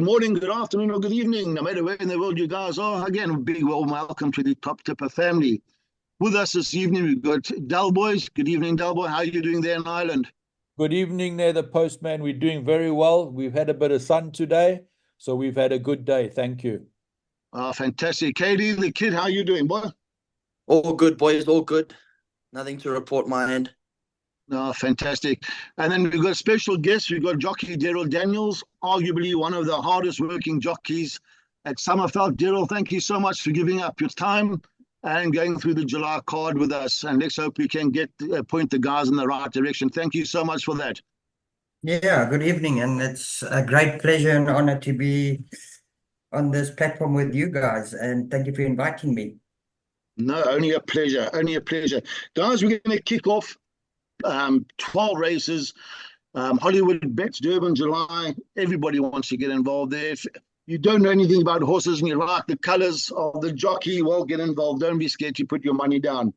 good morning, good afternoon, or good evening, no matter where in the world you guys are. Again, a big warm welcome to the Top Tipper family. With us this evening, we've got Del Boys. Good evening, Del Boy. How are you doing there in Ireland? Good evening there, the postman. We're doing very well. We've had a bit of sun today, so we've had a good day. Thank you. Fantastic. Katie, the kid, how are you doing, boy? All good, boys, all good. Nothing to report my end. Fantastic. And then we've got a special guest. We've got jockey Daryl Daniels, arguably one of the hardest working jockeys at Summerfeld. Daryl, thank you so much for giving up your time and going through the July card with us. And let's hope we can point the guys in the right direction. Thank you so much for that. Yeah, good evening. And it's a great pleasure and honor to be on this platform with you guys. And thank you for inviting me. No, only a pleasure. Only a pleasure. Guys, we're going to kick off 12 races, Hollywood Bets, Durban, July. Everybody wants to get involved there. If you don't know anything about horses and you like the colors of the jockey, well, get involved. Don't be scared to put your money down.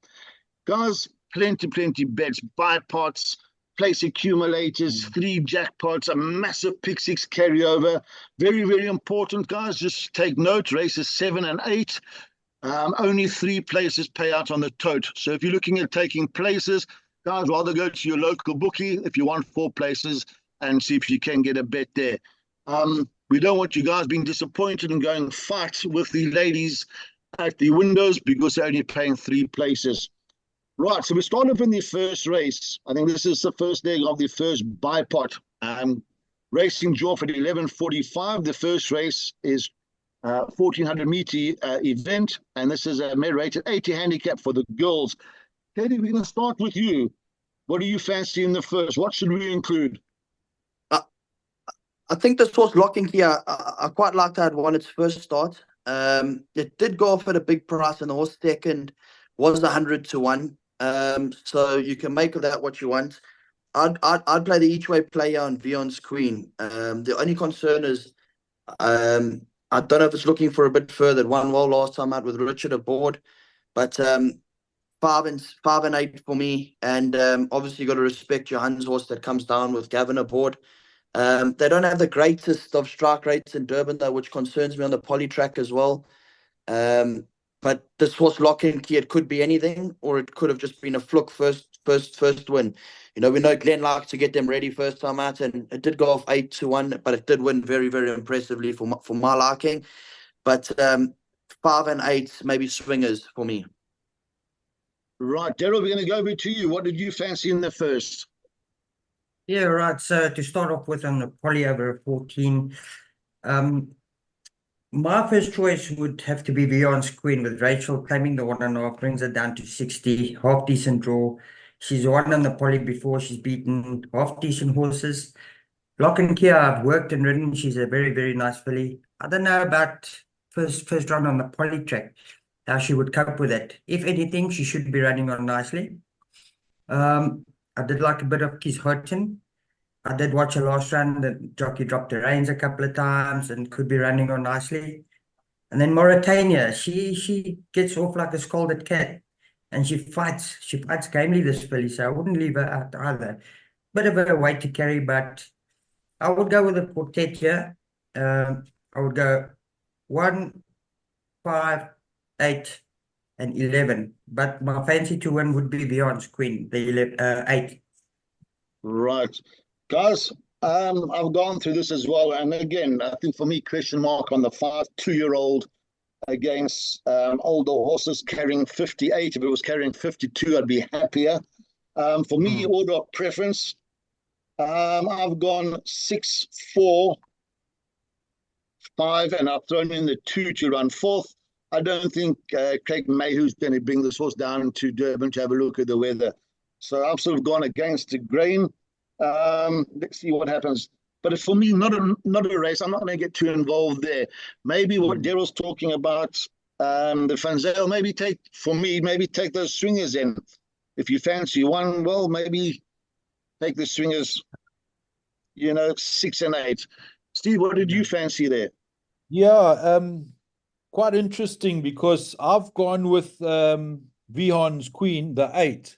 Guys, plenty bets, buy pots, place accumulators, 3 jackpots, a massive pick 6 carryover. Very important, guys. Just take note, races 7 and 8. Only 3 places pay out on the tote. So if you're looking at taking places, guys, rather go to your local bookie if you want 4 places and see if you can get a bet there. We don't want you guys being disappointed and going fight with the ladies at the windows because they're only paying 3 places. Right, so we start off in the first race. I think this is the first leg of the first buy pot. Racing draw for the 11:45. The first race is 1400 meter event, and this is a mid-rated 80 handicap for the girls. Katie, we're going to start with you. What do you fancy in the first? What should we include? I think this horse Locking here, I quite liked how it won its first start. It did go off at a big price, and the horse second was 100 to 1. So you can make of that what you want. I'd play the each way player on Vion's Queen. The only concern is I don't know if it's looking for a bit further. It won well last time out with Richard aboard, but 5 and 8 for me. And obviously you got to respect your Hans horse that comes down with Gavin aboard. They don't have the greatest of strike rates in Durban though, which concerns me on the poly track as well. But this horse Locking Key, it could be anything, or it could have just been a fluke first win. You know, we know Glenn likes to get them ready first time out, and it did go off 8 to 1, but it did win very impressively for my liking. But 5 and 8 maybe swingers for me. Right, Daryl, we're going to go over to you. What did you fancy in the first? Yeah, right. So to start off with on the poly over 14, my first choice would have to be Vion's Queen, with Rachel claiming the 1.5, brings it down to 60, half decent draw. She's won on the poly before. She's beaten half decent horses. Lock and Kia, I've worked and ridden. She's a very nice filly. I don't know about first run on the poly track, how she would cope with it. If anything, she should be running on nicely. I did like a bit of Kiss Houghton. I did watch her last run. The jockey dropped the reins a couple of times and could be running on nicely. And then Mauritania, she gets off like a scalded cat, and she fights gamely, this filly, so I wouldn't leave her out either. Bit of a weight to carry, but I would go with a quartet here. I would go 1, 5, 8, and 11. But my fancy to win would be Vion's Queen, the 8. Right. Guys, I've gone through this as well. And again, I think for me, question mark on the 5 2-year-old against older horses carrying 58. If it was carrying 52, I'd be happier. For me, order of preference, I've gone 6, 4, 5, and I've thrown in the 2 to run 4th. I don't think Craig Mayhew's going to bring this horse down to Durban to have a look at the weather. So I've sort of gone against the grain. Let's see what happens. But for me, not a race. I'm not going to get too involved there. Maybe what Daryl's talking about, the Fanzel, maybe take those swingers in. If you fancy one, well, maybe take the swingers, 6 and 8. Steve, what did you fancy there? Yeah, quite interesting, because I've gone with Vion's Queen, the 8.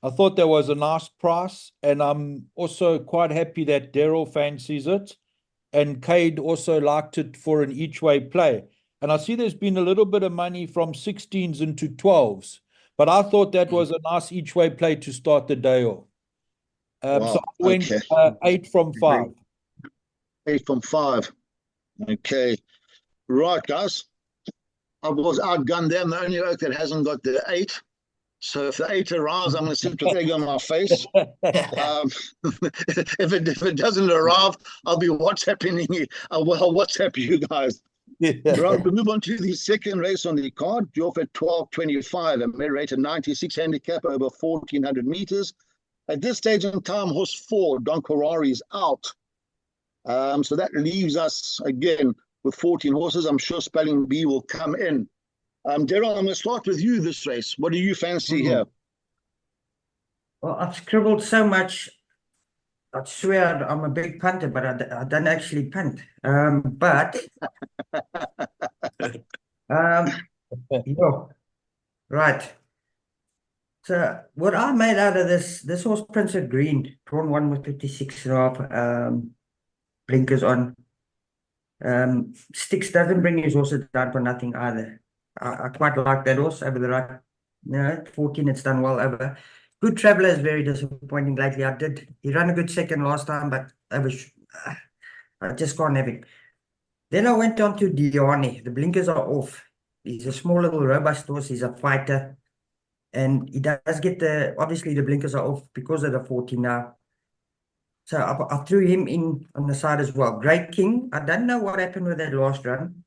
I thought that was a nice price, and I'm also quite happy that Daryl fancies it. and Cade also liked it for an each-way play. And I see there's been a little bit of money from 16s into 12s, but I thought that was a nice each-way play to start the day off. Wow, So I went okay. 8 from 5. 8 from 5. Okay. Right, guys. I was outgunned there. I'm the only oak that hasn't got the 8. So if the 8 arrives, I'm going to sit with egg on my face. If it doesn't arrive, I'll be WhatsApping you. I'll WhatsApp you guys. Right, we move on to the second race on the card. Due off at 12:25, a mid rate of 96 handicap over 1,400 meters. At this stage in time, horse 4, Don Carrari, is out. So that leaves us again with 14 horses. I'm sure Spelling Bee will come in. Daryl, I'm going to start with you this race. What do you fancy here? Well, I've scribbled so much. I swear I'm a big punter, but I don't actually punt. Yeah, right. So what I made out of this horse, Prince of Green, drawn 1 with 56.5, blinkers on. Sticks doesn't bring his horses down for nothing either. I quite like that horse over the right. 14, it's done well over. Good Traveller is very disappointing lately. He ran a good second last time, but I just can't have it. Then I went on to Diani. The blinkers are off. He's a small little robust horse. He's a fighter. And he does get obviously the blinkers are off because of the 14 now. So I threw him in on the side as well. Great King. I don't know what happened with that last run,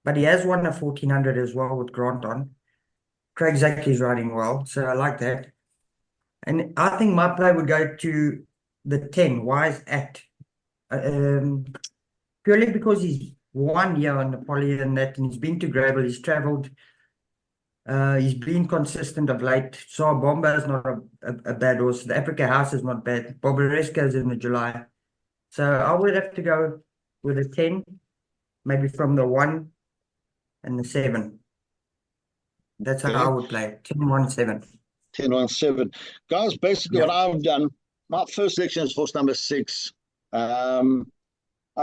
but he has won a 1,400 as well with Grant on. Craig Zaki's riding well, so I like that. And I think my play would go to the 10, Wise Act. Purely because he's 1 year on the poly and that, and he's been to Gravel, he's travelled. He's been consistent of late. So Bomba is not a bad horse. The Africa House is not bad. Barbaresca is in the July. So I would have to go with a 10, maybe from the 1 and the 7. That's how I would play. 10, 1, 7. 10, 1, 7. Guys, basically what I've done, my first selection is horse number 6. I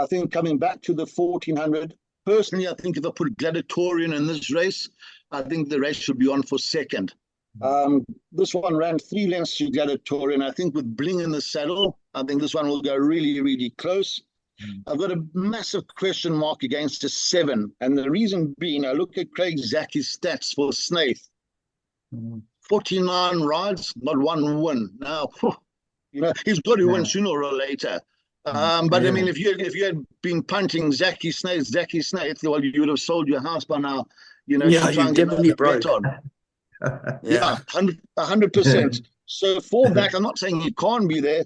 think coming back to the 1,400, personally, I think if I put Gladiatorian in this race, I think the race should be on for second. This one ran 3 lengths to Gladiatorian. I think with Bling in the saddle, I think this one will go really, really close. I've got a massive question mark against a 7. And the reason being, I look at Craig Zaki's stats for Snaith. 49 rides, not 1 win. Now, he's got to win sooner or later. But I mean, if you had been punting Zaki Snaith, well, you would have sold your house by now. You definitely broke. On. 100%. So for that, I'm not saying he can't be there.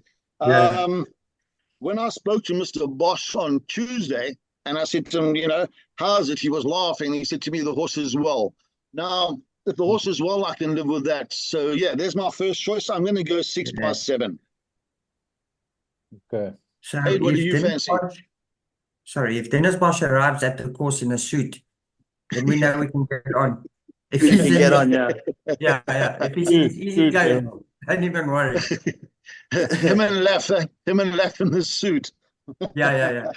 When I spoke to Mr. Bosch on Tuesday, and I said to him, how's it? He was laughing. He said to me, the horse is well. Now, if the horse is well, I can live with that. So, there's my first choice. I'm going to go 6 by 7. Okay. So hey, what do you fancy? If Dennis Bosch arrives at the course in a suit, then we know we can get on. If he can get on, If he's easy going, don't even worry. him and Laff in the suit. Yeah.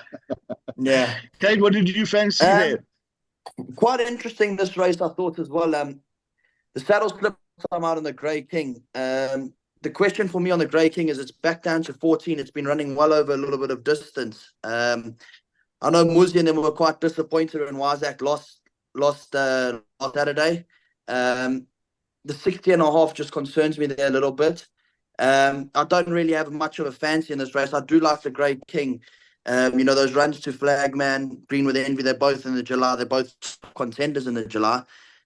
Kate, what did you fancy there? Quite interesting, this race, I thought as well. The saddle slip time out on the Grey King. The question for me on the Grey King is it's back down to 14. It's been running well over a little bit of distance. I know Muzi and them were quite disappointed when Wazak lost Saturday. The 60.5 just concerns me there a little bit. I don't really have much of a fancy in this race. I do like the Grey King. Those runs to Flagman, Green with Envy, they're both in the July. They're both contenders in the July.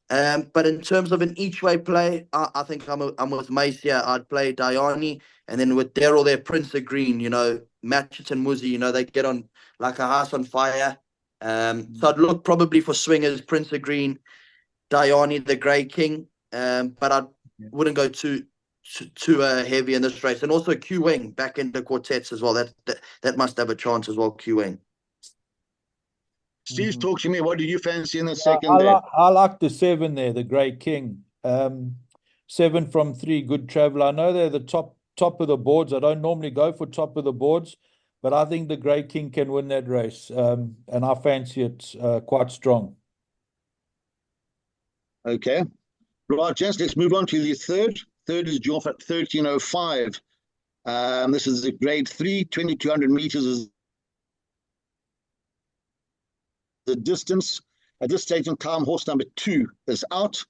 But in terms of an each-way play, I think I'm with Mace here. I'd play Diani, and then with Daryl there, Prince of Green, Matchett and Muzi, they get on like a house on fire. So I'd look probably for swingers, Prince of Green, Diani, the Grey King. But I wouldn't go too heavy in this race. And also Q-Wing back into quartets as well. That must have a chance as well, Q-Wing. Steve, talk to me. What do you fancy in the second I like the 7 there, the Grey King. 7 from 3, Good Traveller. I know they're the top of the boards. I don't normally go for top of the boards, but I think the Grey King can win that race, and I fancy it quite strong. Okay. Right, gents, let's move on to the third. Third is due off at 13:05. This is a grade 3, 2,200 meters is the distance. At this stage in time, horse number 2 is out.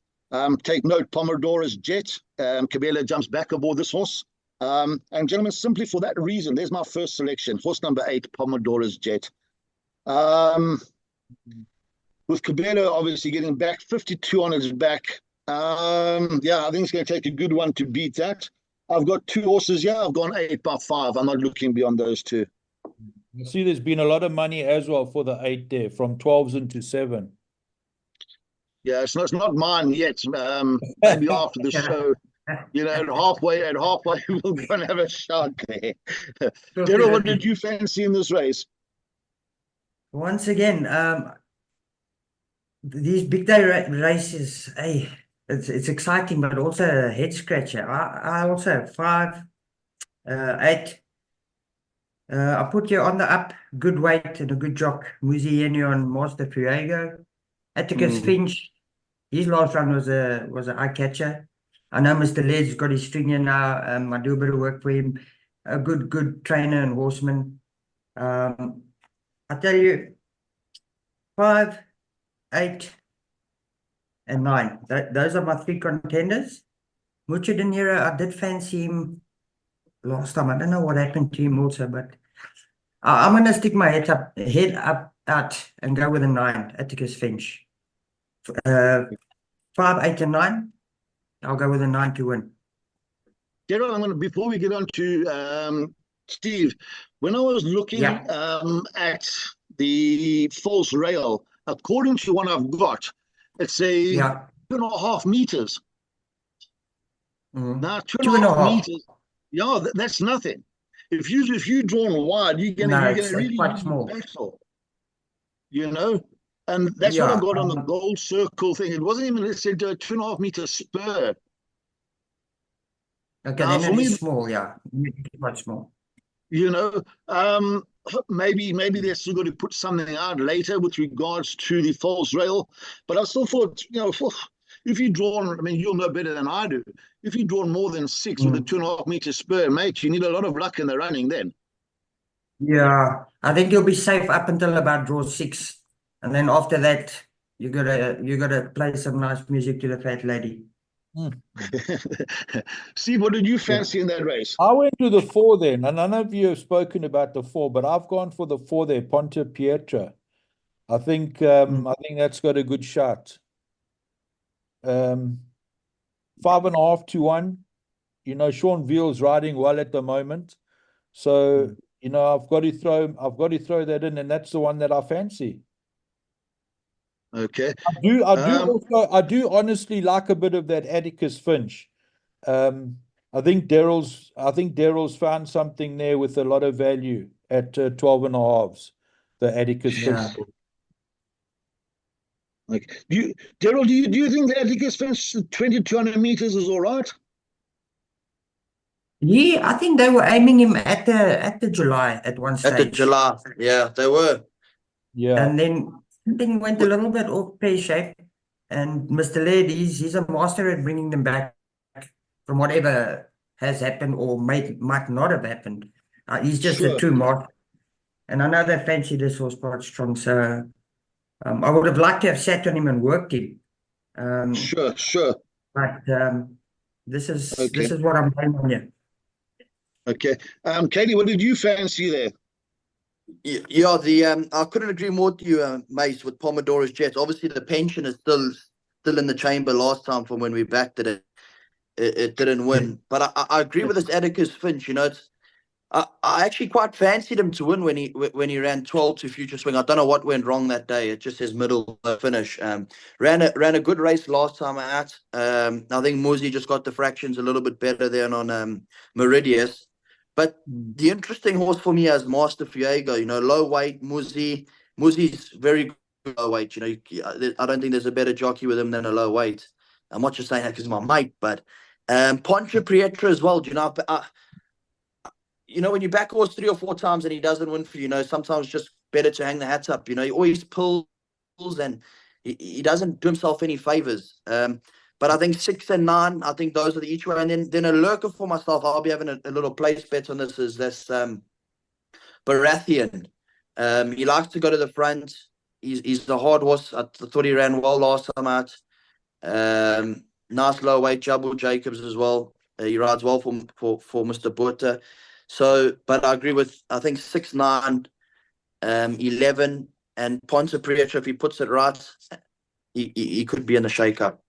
Take note, Pomodora's Jet. Cabela jumps back aboard this horse. And gentlemen, simply for that reason, there's my first selection, horse number 8, Pomodora's Jet. With Cabela obviously getting back, 52 on his back. Yeah, I think it's going to take a good one to beat that. I've got 2 horses here. I've gone 8 by 5. I'm not looking beyond those 2. You see, there's been a lot of money as well for the 8 there, from 12s into 7. Yeah, it's not mine yet. Maybe after the show, at halfway, we'll go and have a shot there. Daryl, what did you fancy in this race? Once again, these big day races, hey, it's exciting, but also a head scratcher. I also have 5, 8. I put you on the up, good weight and a good jock. Muzieni on Master Fuego. Atticus Finch, his last run was an eye catcher. I know Mr. Led's got his stringer now. I do a bit of work for him. A good trainer and horseman. I tell you, 5, 8, and 9. Those are my 3 contenders. Mucho Dinero, I did fancy him last time. I don't know what happened to him also, but I'm going to stick my head up out and go with a 9, Atticus Finch. 5, 8, and 9. I'll go with a 9 to win. Daryl, before we get on to Steve, when I was looking at the false rail, according to what I've got, it's a 2.5 meters. Now, 2.5 meters, yeah, that's nothing. If you drawn wide, you're gonna really quite small. battle, and that's what I got on the gold circle thing. It wasn't even, it said 2.5 meter spur. Okay, now, then it is small, quite small. Maybe they're still going to put something out later with regards to the false rail, but I still thought, if you draw, you'll know better than I do. If you draw more than 6 with a 2.5 meter spur, mate, you need a lot of luck in the running then. Yeah, I think you'll be safe up until about draw 6, and then after that, you gotta play some nice music to the fat lady. Steve, what did you fancy in that race? I went to the 4 then, and none of you have spoken about the 4, but I've gone for the 4 there, Ponte Pietra. I think that's got a good shot. 5.5 to 1. Sean Veal's riding well at the moment, so I've got to throw that in, and that's the one that I fancy. Okay. I do honestly like a bit of that Atticus Finch. I think Daryl's found something there with a lot of value at 12.5s. The Atticus Finch. Like, Daryl, do you think the Atticus Finch 2,200 meters is all right? Yeah, I think they were aiming him at the July at one stage. At the July, yeah, they were. Yeah. And then something went a little bit off pear shape, and Mr. Laird, he's a master at bringing them back from whatever has happened or might not have happened. He's just a true master. And I know they fancy this horse quite strong, so I would have liked to have sat on him and worked him. Sure. But this is what I'm playing on here. Okay. Katie, what did you fancy there? Yeah, I couldn't agree more to you, Mace, with Pomodora's Jet. Obviously, the pension is still in the chamber last time from when we backed it. It didn't win. But I agree with this Atticus Finch. I actually quite fancied him to win when he ran 12 to Future Swing. I don't know what went wrong that day. It just his middle finish. Ran a good race last time out. I think Muzi just got the fractions a little bit better than on Meridius. But the interesting horse for me is Master Fuego. Low weight Muzi's very good low weight. I don't think there's a better jockey with him than a low weight. I'm not just saying that because he's my mate, but Ponte Pietra as well. you know, when you back horse 3 or 4 times and he doesn't win for you, you know, sometimes just better to hang the hats up. You know, he always pulls and he doesn't do himself any favors. But I think 6 and 9, I think those are the each way. And then a lurker for myself, I'll be having a little place bet on this, is this Baratheon. He likes to go to the front. He's the hard horse. I thought he ran well last time out. Nice low weight, Jabal Jacobs as well. He rides well for Mr. Botha. So, but I agree with, I think 6, 9, 11, and Ponce Prieto, if he puts it right, he could be in the shake-up.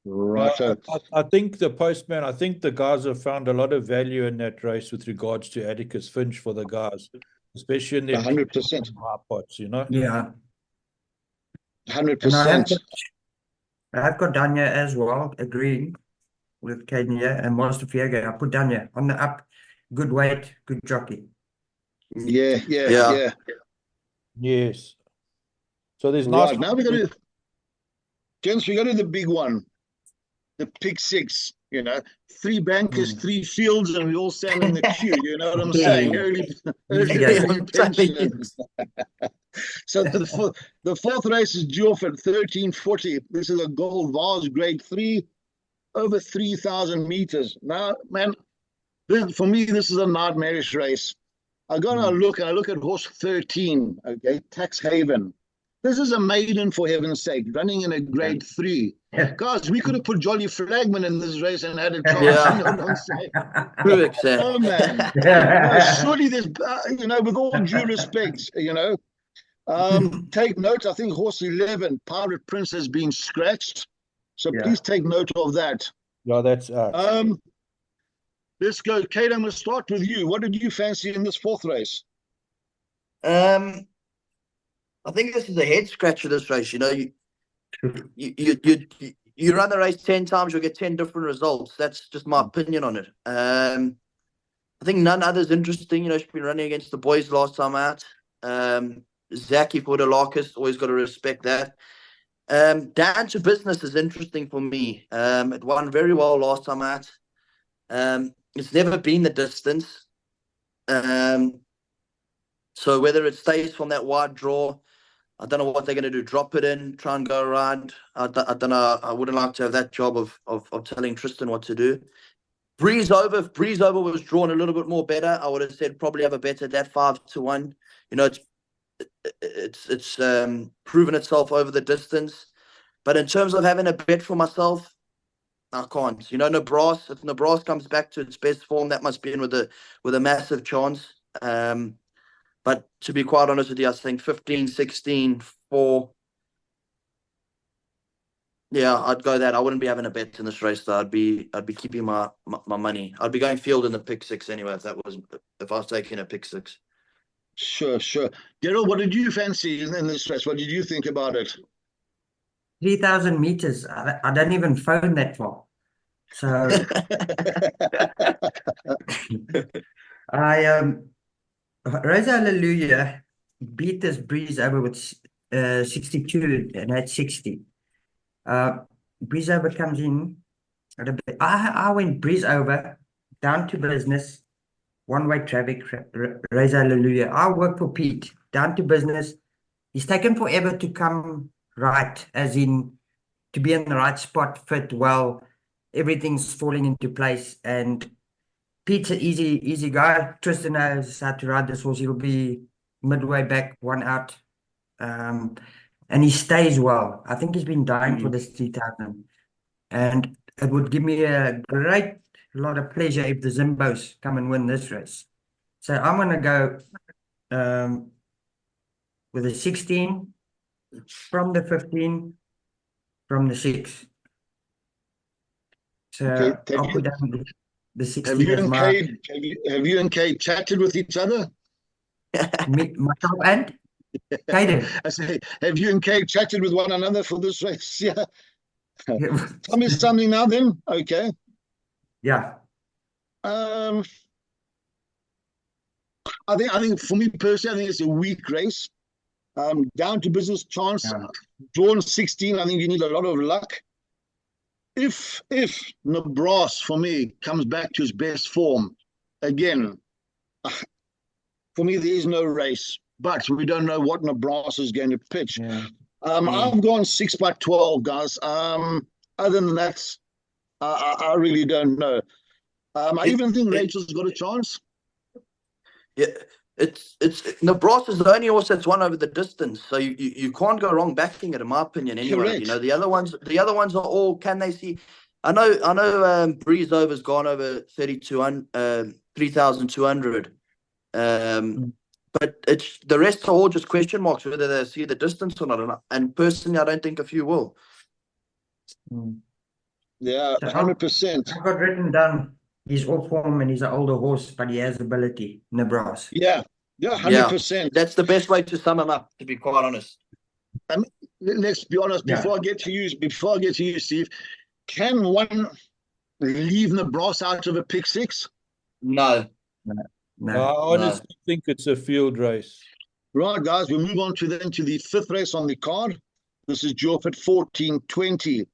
Right. I think the postman, I think the guys have found a lot of value in that race with regards to Atticus Finch for the guys, especially in their 100%. high pots, you know? Yeah. 100%. I've got Danya as well, agreeing with Kenya and Master Fiega. I put Danya on the up, good weight, good jockey. Yeah. Yes. So there's Right, nice. now we got to, gents, we got to the big one, the pick 6. You know, 3 bankers, 3 fields, and we all stand in the queue. You know what I'm saying? Early pension. So the fourth race is due off at 13:40. This is a Gold Vase Grade 3, over 3,000 meters. Now, man, for me, this is a nightmarish race. I got a look, and I look at horse 13, okay, Tax Haven. This is a maiden, for heaven's sake, running in a Grade 3. Yeah. Guys, we could have put Jolly Flagman in this race and had a chance. Yeah. You know what I'm saying? Correct, sir. Oh, man. Surely there's, you know, with all due respect, you know, take note. I think horse 11, Pirate Prince, has been scratched. So please take note of that. Yeah, that's Let's go. Kate, I'm going to start with you. What did you fancy in this 4th race? I think this is a head scratcher, this race. You know, you run the race 10 times, you'll get 10 different results. That's just my opinion on it. I think none other's interesting. You know, she's been running against the boys last time out. Zaki for the Larkus, always got to respect that. Down to Business is interesting for me. It won very well last time out. It's never been the distance. So whether it stays from that wide draw, I don't know what they're going to do. Drop it in, try and go around. I don't know. I wouldn't like to have that job of telling Tristan what to do. Breeze Over. If Breeze Over was drawn a little bit more better, I would have said probably have a bet at that 5-1. You know, it's proven itself over the distance. But in terms of having a bet for myself, I can't. You know, Nebraska. If Nebraska comes back to its best form, that must be in with a massive chance. But to be quite honest with you, I think 15, 16, 4. Yeah, I'd go that. I wouldn't be having a bet in this race though. I'd be keeping my money. I'd be going field in the pick 6 anyway if I was taking a pick 6. Sure. Daryl, what did you fancy in this race? What did you think about it? 3,000 meters. I don't even phone that far. So Rosa Hallelujah beat this Breeze Over with 62 and had 60. Breeze Over comes in. I went Breeze Over, Down to Business, one-way traffic, Rosa Hallelujah. I work for Pete, Down to Business. He's taken forever to come right, as in to be in the right spot, fit well. Everything's falling into place, and Pete's an easy guy. Tristan knows how to ride this horse. He'll be midway back, 1 out. And he stays well. I think he's been dying for this 3,000. And it would give me a great lot of pleasure if the Zimbos come and win this race. So I'm going to go with a 16, from the 15, from the 6. So Okay, I'll put down the 16 as my... Have you and Kate chatted with each other? Myself and Caden. I say, have you and Kate chatted with one another for this race? Yeah. Tell me something now then. Okay. Yeah. I think for me personally, I think it's a weak race. Down to Business chance. Yeah. Drawn 16, I think you need a lot of luck. If Nebraska, for me, comes back to his best form, again, for me, there is no race, but we don't know what Nebraska is going to pitch. Yeah. I've gone 6x12, guys. Other than that, I really don't know. I even think Rachel's got a chance. Yeah, it's Nebraska's the only horse that's won over the distance, so you can't go wrong backing it, in my opinion. Anyway, Correct. you know, the other ones are all, can they see? I know Breeze Over's gone over 3,200. But it's the rest are all just question marks whether they see the distance or not. And personally, I don't think a few will. Yeah, 100%. I've got written down he's off form and he's an older horse, but he has ability. Nebraska. Yeah, 100%. That's the best way to sum him up, to be quite honest. Let's be honest. Before I get to you, Steve, can one leave Nebraska out of a pick six? No. I honestly think it's a field race. Right, guys, we move on to the fifth race on the card. This is Jofet 1420.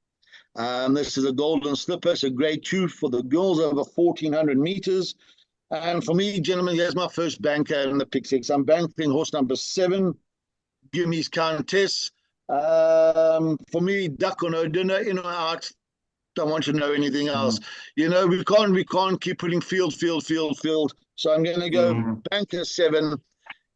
This is a golden slipper, so grade 2 for the girls over 1,400 meters. And for me, gentlemen, here's my first banker in the pick six. I'm banking horse number 7, Gimmy's Countess. For me, duck or no dinner, in or out. Don't want to know anything else. You know, we can't keep putting field. So I'm going to go banker 7.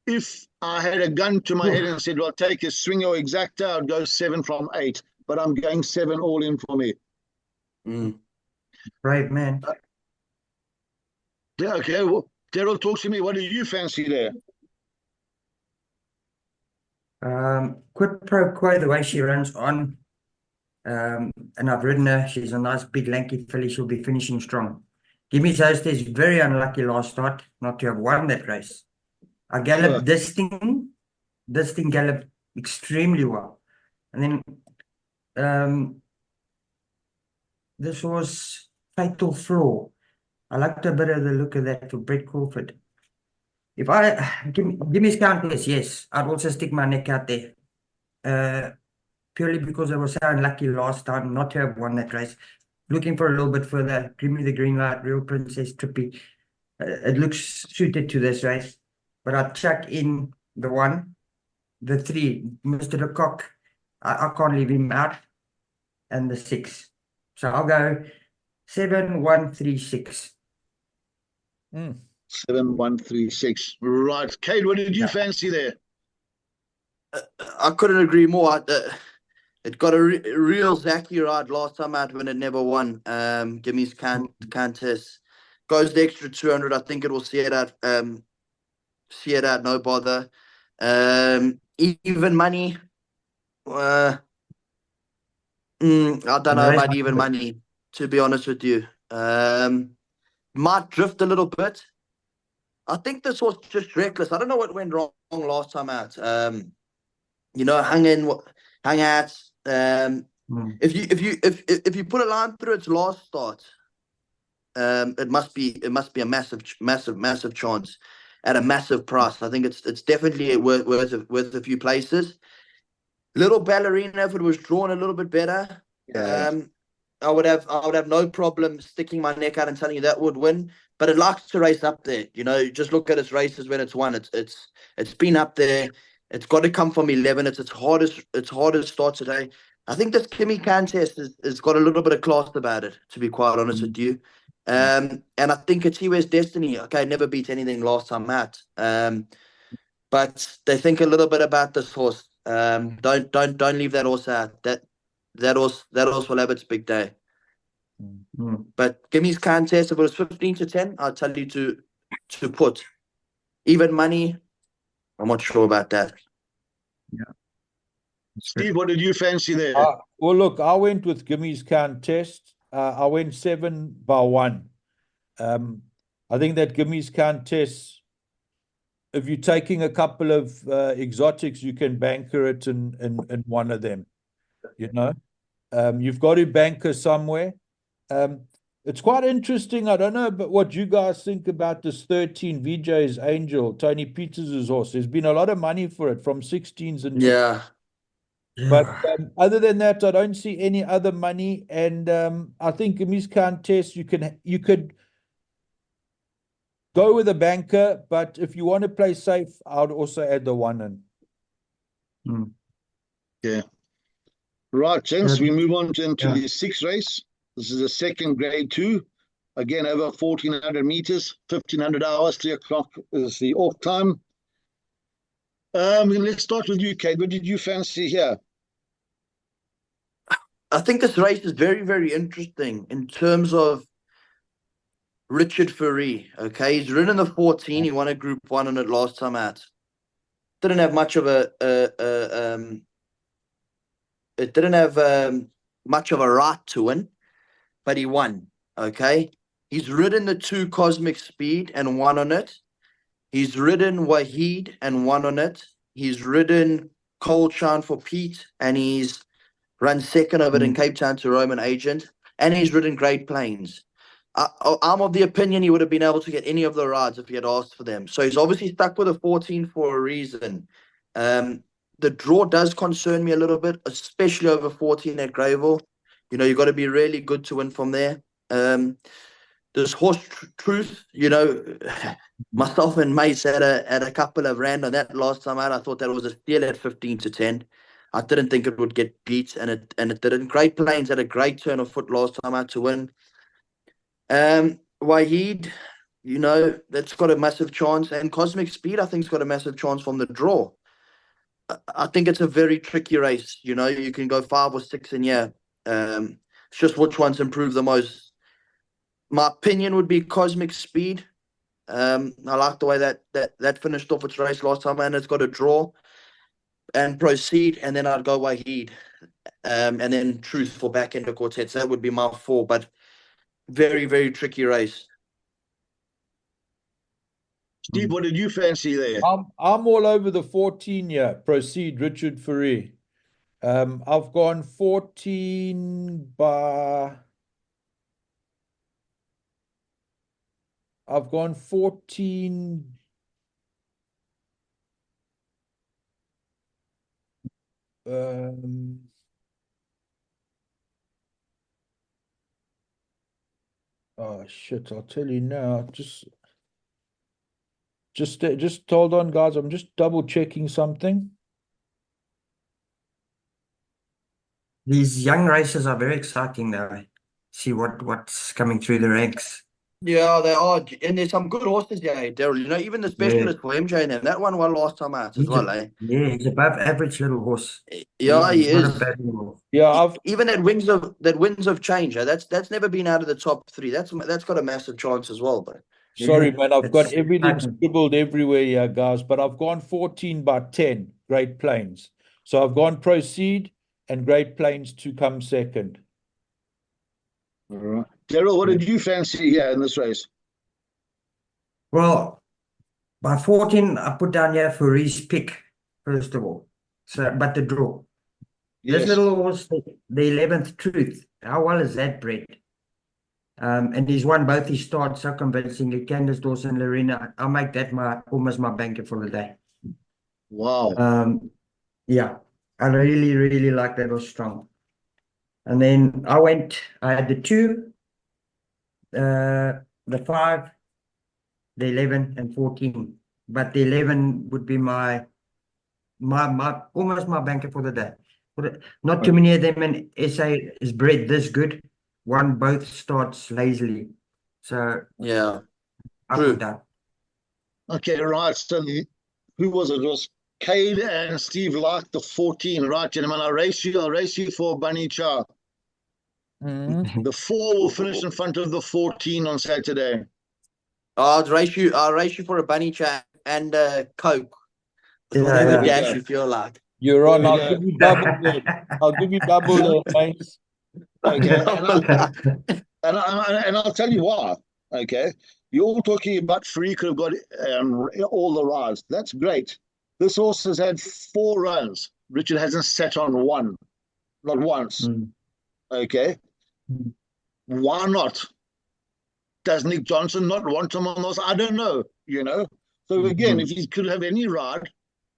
If I had a gun to my head and said, well, take a swing or exacta, I'd go 7 from 8. But I'm going 7 all in for me. Right, man. Yeah, okay. Well, Daryl, talk to me. What do you fancy there? Quid pro quo, the way she runs on. And I've ridden her. She's a nice big lanky filly. She'll be finishing strong. Gimmy's Host is very unlucky last start not to have won that race. I galloped this thing galloped extremely well. And then this was Fatal Flaw. I liked a bit of the look of that for Brett Crawford. If Gimmy's Countess, yes, I'd also stick my neck out there. Purely because I was so unlucky last time not to have won that race. Looking for a little bit further. Give me the green light, Real Princess Trippy. It looks suited to this race. But I'd chuck in the 1, the 3, Mr. Lecoq. I can't leave him out. And the 6. So I'll go 7, 1, 3, 6. 7, 1, 3, 6. Right. Kate, what did you fancy there? I couldn't agree more. It got a real Zaki ride last time out when it never won. Gimmy's Countess goes the extra 200. I think it will see it out. No bother. Even money. I don't know about even money, to be honest with you. Might drift a little bit. I think this was just reckless. I don't know what went wrong last time out. You know, hung out. If you put a line through its last start, it must be a massive chance at a massive price. I think it's definitely worth a few places. Little Ballerina, if it was drawn a little bit better, I would have no problem sticking my neck out and telling you that would win. But it likes to race up there. You know, just look at its races when it's won. It's been up there. It's got to come from 11. It's hardest start today. I think this Kimmy Contest has got a little bit of class about it, to be quite honest with you. And I think it's West Destiny. Okay, never beat anything last time out. But they think a little bit about this horse. Don't leave that horse out. That horse will have its big day. But Gimmy's Contest, if it was 15-10, I'll tell you to put. Even money, I'm not sure about that. Yeah. Steve, what did you fancy there? Well, look, I went with Gimmy's Contest. I went 7 by 1. I think that Gimmy's Contest, if you're taking a couple of exotics, you can banker it in one of them. You know, you've got to banker somewhere. It's quite interesting. I don't know but what you guys think about this 13 VJ's Angel, Tony Peters' horse. There's been a lot of money for it from 16s and But other than that, I don't see any other money. And I think Gimmy's Contest, you could go with a banker, but if you want to play safe, I'd also add the 1 in. Yeah. Right, gents, we move on into yeah. the 6th race. This is the second grade 2. Again, over 1,400 meters, 1,500 hours, 3 o'clock is the off time. Let's start with you, Kate. What did you fancy here? I think this race is very, very interesting in terms of Richard Fourie. Okay, he's ridden the 14. He won a Group 1 on it last time out. Didn't have much of it didn't have much of a right to win, but he won. Okay, he's ridden the 2 Cosmic Speed and won on it. He's ridden Wahid and won on it. He's ridden Cold Shine for Pete, and he's run second of it in Cape Town to Roman Agent, and he's ridden Great Plains. I'm of the opinion he would have been able to get any of the rides if he had asked for them. So he's obviously stuck with a 14 for a reason. The draw does concern me a little bit, especially over 14 at Greyville. You know, you've got to be really good to win from there. This horse Truth, you know, myself and Mace had a couple of rand on that last time out. I thought that was a steal at 15-10. I didn't think it would get beat, and it didn't. Great Plains had a great turn of foot last time out to win. Wahid, you know, that's got a massive chance, and Cosmic Speed, I think, has got a massive chance from the draw. I think it's a very tricky race. You know, you can go 5 or 6 in here. It's just which ones improve the most. My opinion would be Cosmic Speed. I like the way that finished off its race last time, and it's got a draw. And Proceed, and then I'd go Wahid, and then Truth for back end of quartets. That would be my 4, but very, very tricky race. Steve, what did you fancy there? I'm all over the 14 here. Proceed, Richard Fourie. I've gone 14 by. I've gone 14. Oh shit! I'll tell you now. Just hold on, guys. I'm just double checking something. These young racers are very exciting though. See what's coming through the ranks. Yeah, they are, and there's some good horses here, Daryl. You know, even the specialist for MJ and them, that one won last time out as well, eh? Yeah, he's above average little horse. Yeah, he Not is. a bad horse. Yeah, Even that Winds of Change, that's never been out of the top 3. That's got a massive chance as well, but. Sorry, Yeah, man. I've got it's everything exciting. scribbled everywhere here, guys. But I've gone 14 by 10. Great Plains. So I've gone Proceed and Great Plains to come second. All right. Daryl, what did you fancy here in this race? Well, by 14, I put down here for Reese pick, first of all. So, but the draw. This little horse, the 11th Truth. How well is that bred? And he's won both his starts so convincingly. Candace Dawson, Lorena. I'll make that almost my banker for the day. Wow. Yeah, I really, really like that. It was strong. And then I had the 2, the 5, the 11 and 14. But the 11 would be my almost my banker for the day. Not too many of them in SA is bred this good. Won both starts lazily. So Yeah. I True. put that. Okay, right. So who was it? It was Cade and Steve liked the 14, right, gentlemen? I'll race you for Bunny Cha. The 4 will finish in front of the 14 on Saturday. I'll race you for a bunny chat and Coke. Yeah, Whatever yeah. dash you feel like. You're on. There we I'll go. give you double there. I'll give you double there, mate. Okay, and I'll tell you why. Okay, you're all talking about Free could have got all the rides. That's great. This horse has had 4 runs. Richard hasn't sat on one, not once. Okay, why not? Does Nick Johnson not want him on those? I don't know. You know. So again, if he could have any ride,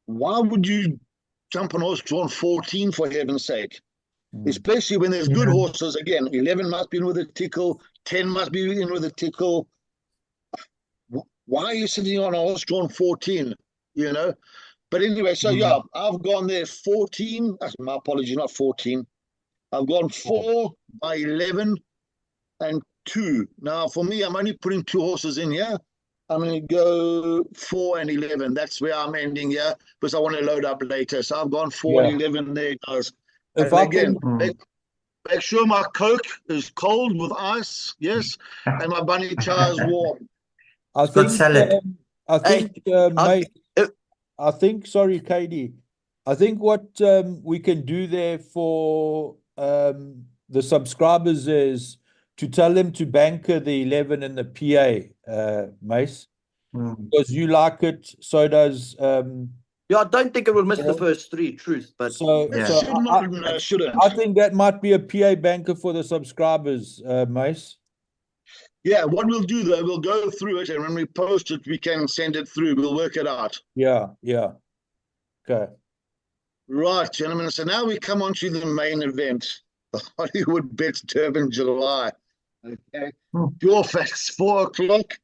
why would you jump on horse drawn 14 for heaven's sake? Especially when there's good horses. Again, 11 must be in with a tickle, 10 must be in with a tickle. Why are you sitting on a horse drawn 14? You know. But anyway, so yeah, I've gone there 14. My apology, not 14. I've gone 4 by 11 and 2. Now, for me, I'm only putting 2 horses in here. I'm going to go 4 and 11. That's where I'm ending here because I want to load up later. So I've gone 4 and 11 there, guys. If And I again, can, make sure my Coke is cold with ice, yes, and my bunny char is warm. I It's got think, salad. mate, I think, sorry, Katie, I think what we can do there for the subscribers is to tell them to banker the 11 and the PA, Mace, because you like it, so does Yeah, I don't think it will miss the first 3, truth, but so It so should not, shouldn't. I think that might be a PA banker for the subscribers, Mace. Yeah, what we'll do though, we'll go through it, and when we post it, we can send it through. We'll work it out. Yeah. Okay. Right, gentlemen. So now we come on to the main event, the Hollywood Bets Durban July. Okay. Pure facts, 4 o'clock,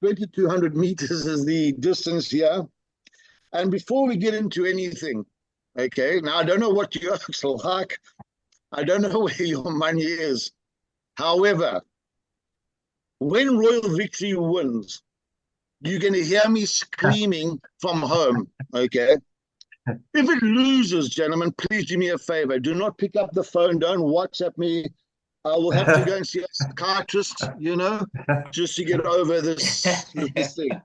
2,200 meters is the distance here. And before we get into anything, okay, now I don't know what you like. I don't know where your money is. However, when Royal Victory wins, you're going to hear me screaming from home, okay? If it loses, gentlemen, please do me a favor. Do not pick up the phone. Don't WhatsApp me. I will have to go and see a psychiatrist, you know, just to get over this thing.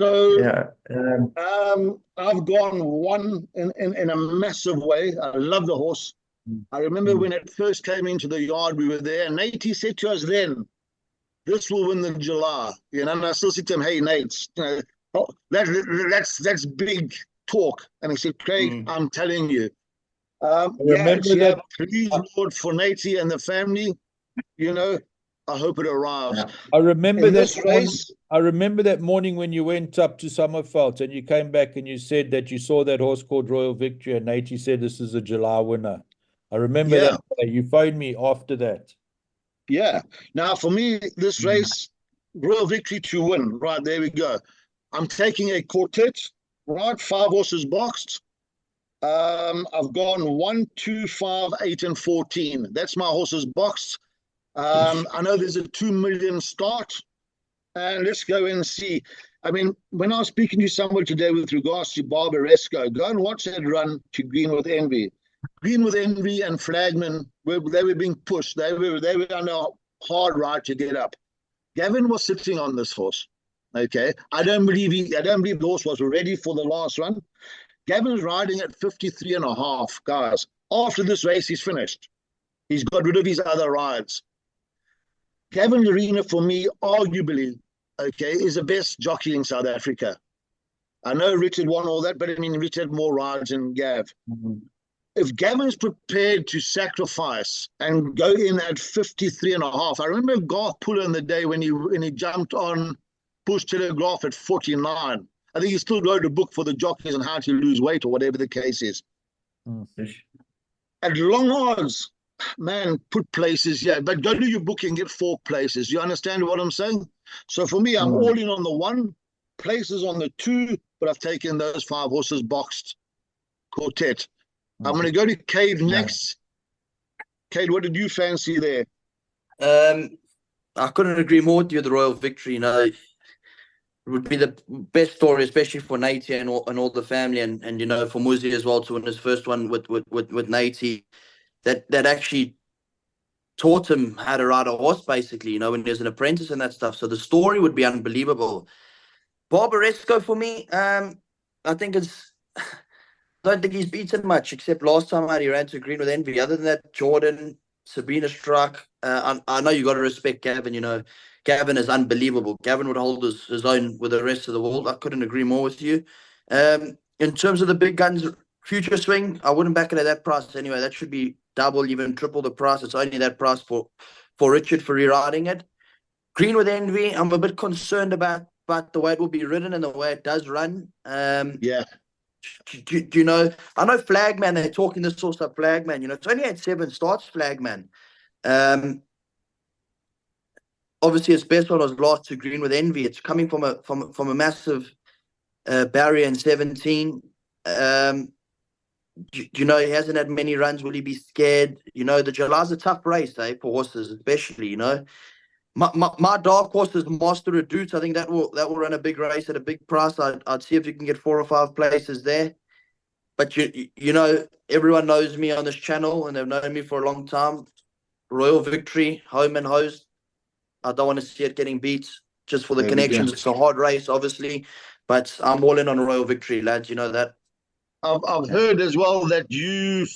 So I've gone one in a massive way. I love the horse. I remember when it first came into the yard, we were there, and Nate said to us then, this will win the July. You know, and I still said to him, hey, Nate, you know, that's big talk. And he said, Craig, I'm telling you. Remember that, please, Lord, for Nate and the family, you know, I hope it arrives. Yeah. I remember that morning when you went up to Summerfelt and you came back and you said that you saw that horse called Royal Victory, and Nate said this is a July winner. I remember that. You phoned me after that. Yeah. Now, for me, this race, Royal Victory to win. Right, there we go. I'm taking a quartet, right? 5 horses boxed. I've gone 1, 2, 5, 8, and 14. That's my horses boxed. I know there's a 2 million start. And let's go and see. I mean, when I was speaking to someone today with regards to Barbaresco, go and watch that run to Green with Envy. Green with Envy and Flagman, they were being pushed. They were on a hard ride to get up. Gavin was sitting on this horse. Okay, I don't believe the horse was ready for the last run. Gavin's riding at 53.5, guys. After this race, he's finished. He's got rid of his other rides. Gavin Arena, for me, arguably, okay, is the best jockey in South Africa. I know Richard won all that, but I mean, Richard had more rides than Gav. If Gavin's prepared to sacrifice and go in at 53.5, I remember Garth Puller in the day when he jumped on Push Telegraph at 49. I think he still wrote a book for the jockeys on how to lose weight or whatever the case is. At long odds, man, put places, yeah, but go do your book and get 4 places. You understand what I'm saying? So for me, I'm all in on the 1, places on the 2, but I've taken those 5 horses boxed quartet. I'm going to go to Cade next. Cade, what did you fancy there? I couldn't agree more with you. The Royal Victory, you know, it would be the best story, especially for Nate and all the family, and you know, for Muzi as well to win his first one with Nate. That actually taught him how to ride a horse, basically, you know, when he was an apprentice and that stuff. So the story would be unbelievable. Barbaresco for me, I think don't think he's beaten much, except last time out he ran to Green with Envy. Other than that, Jordan, Sabina Struck. I know you got to respect Gavin, you know. Gavin is unbelievable. Gavin would hold his own with the rest of the world. I couldn't agree more with you. In terms of the big guns, Future Swing, I wouldn't back it at that price anyway. That should be double, even triple the price. It's only that price for Richard for reriding it. Green with Envy, I'm a bit concerned about the way it will be ridden and the way it does run. Yeah. Do you know? I know Flagman. They're talking this horse up Flagman. You know, it's only had 7 starts. Flagman. obviously his best one was last to Green with Envy. It's coming from a massive barrier in 17. You know, he hasn't had many runs. Will he be scared? You know, the July's a tough race, for horses, especially. You know, my dark horse is Master Redoute. I think that will run a big race at a big price. I'd see if you can get 4 or 5 places there. But you know, everyone knows me on this channel, and they've known me for a long time. Royal Victory, home and host. I don't want to see it getting beat just for the connections. It's a hard race, obviously, but I'm all in on Royal Victory, lads. You know that. I've heard as well that you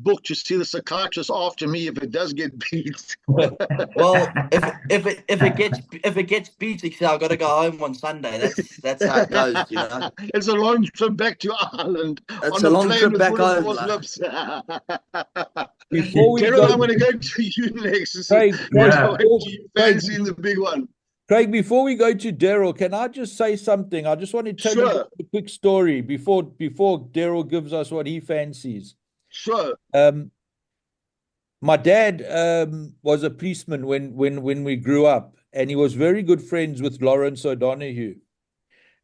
booked to see the psychiatrist after me if it does get beat. Well, if it gets beat, I've got to go home on Sunday. That's how it goes, you know. It's a long trip back to Ireland. It's a long trip back home. Before we Gerald, go, I'm going to go to you next. Craig, Fancy in the big one. Craig, before we go to Daryl, can I just say something? I just want to tell you a quick story before Daryl gives us what he fancies. Sure. My dad was a policeman when we grew up, and he was very good friends with Lawrence O'Donoghue.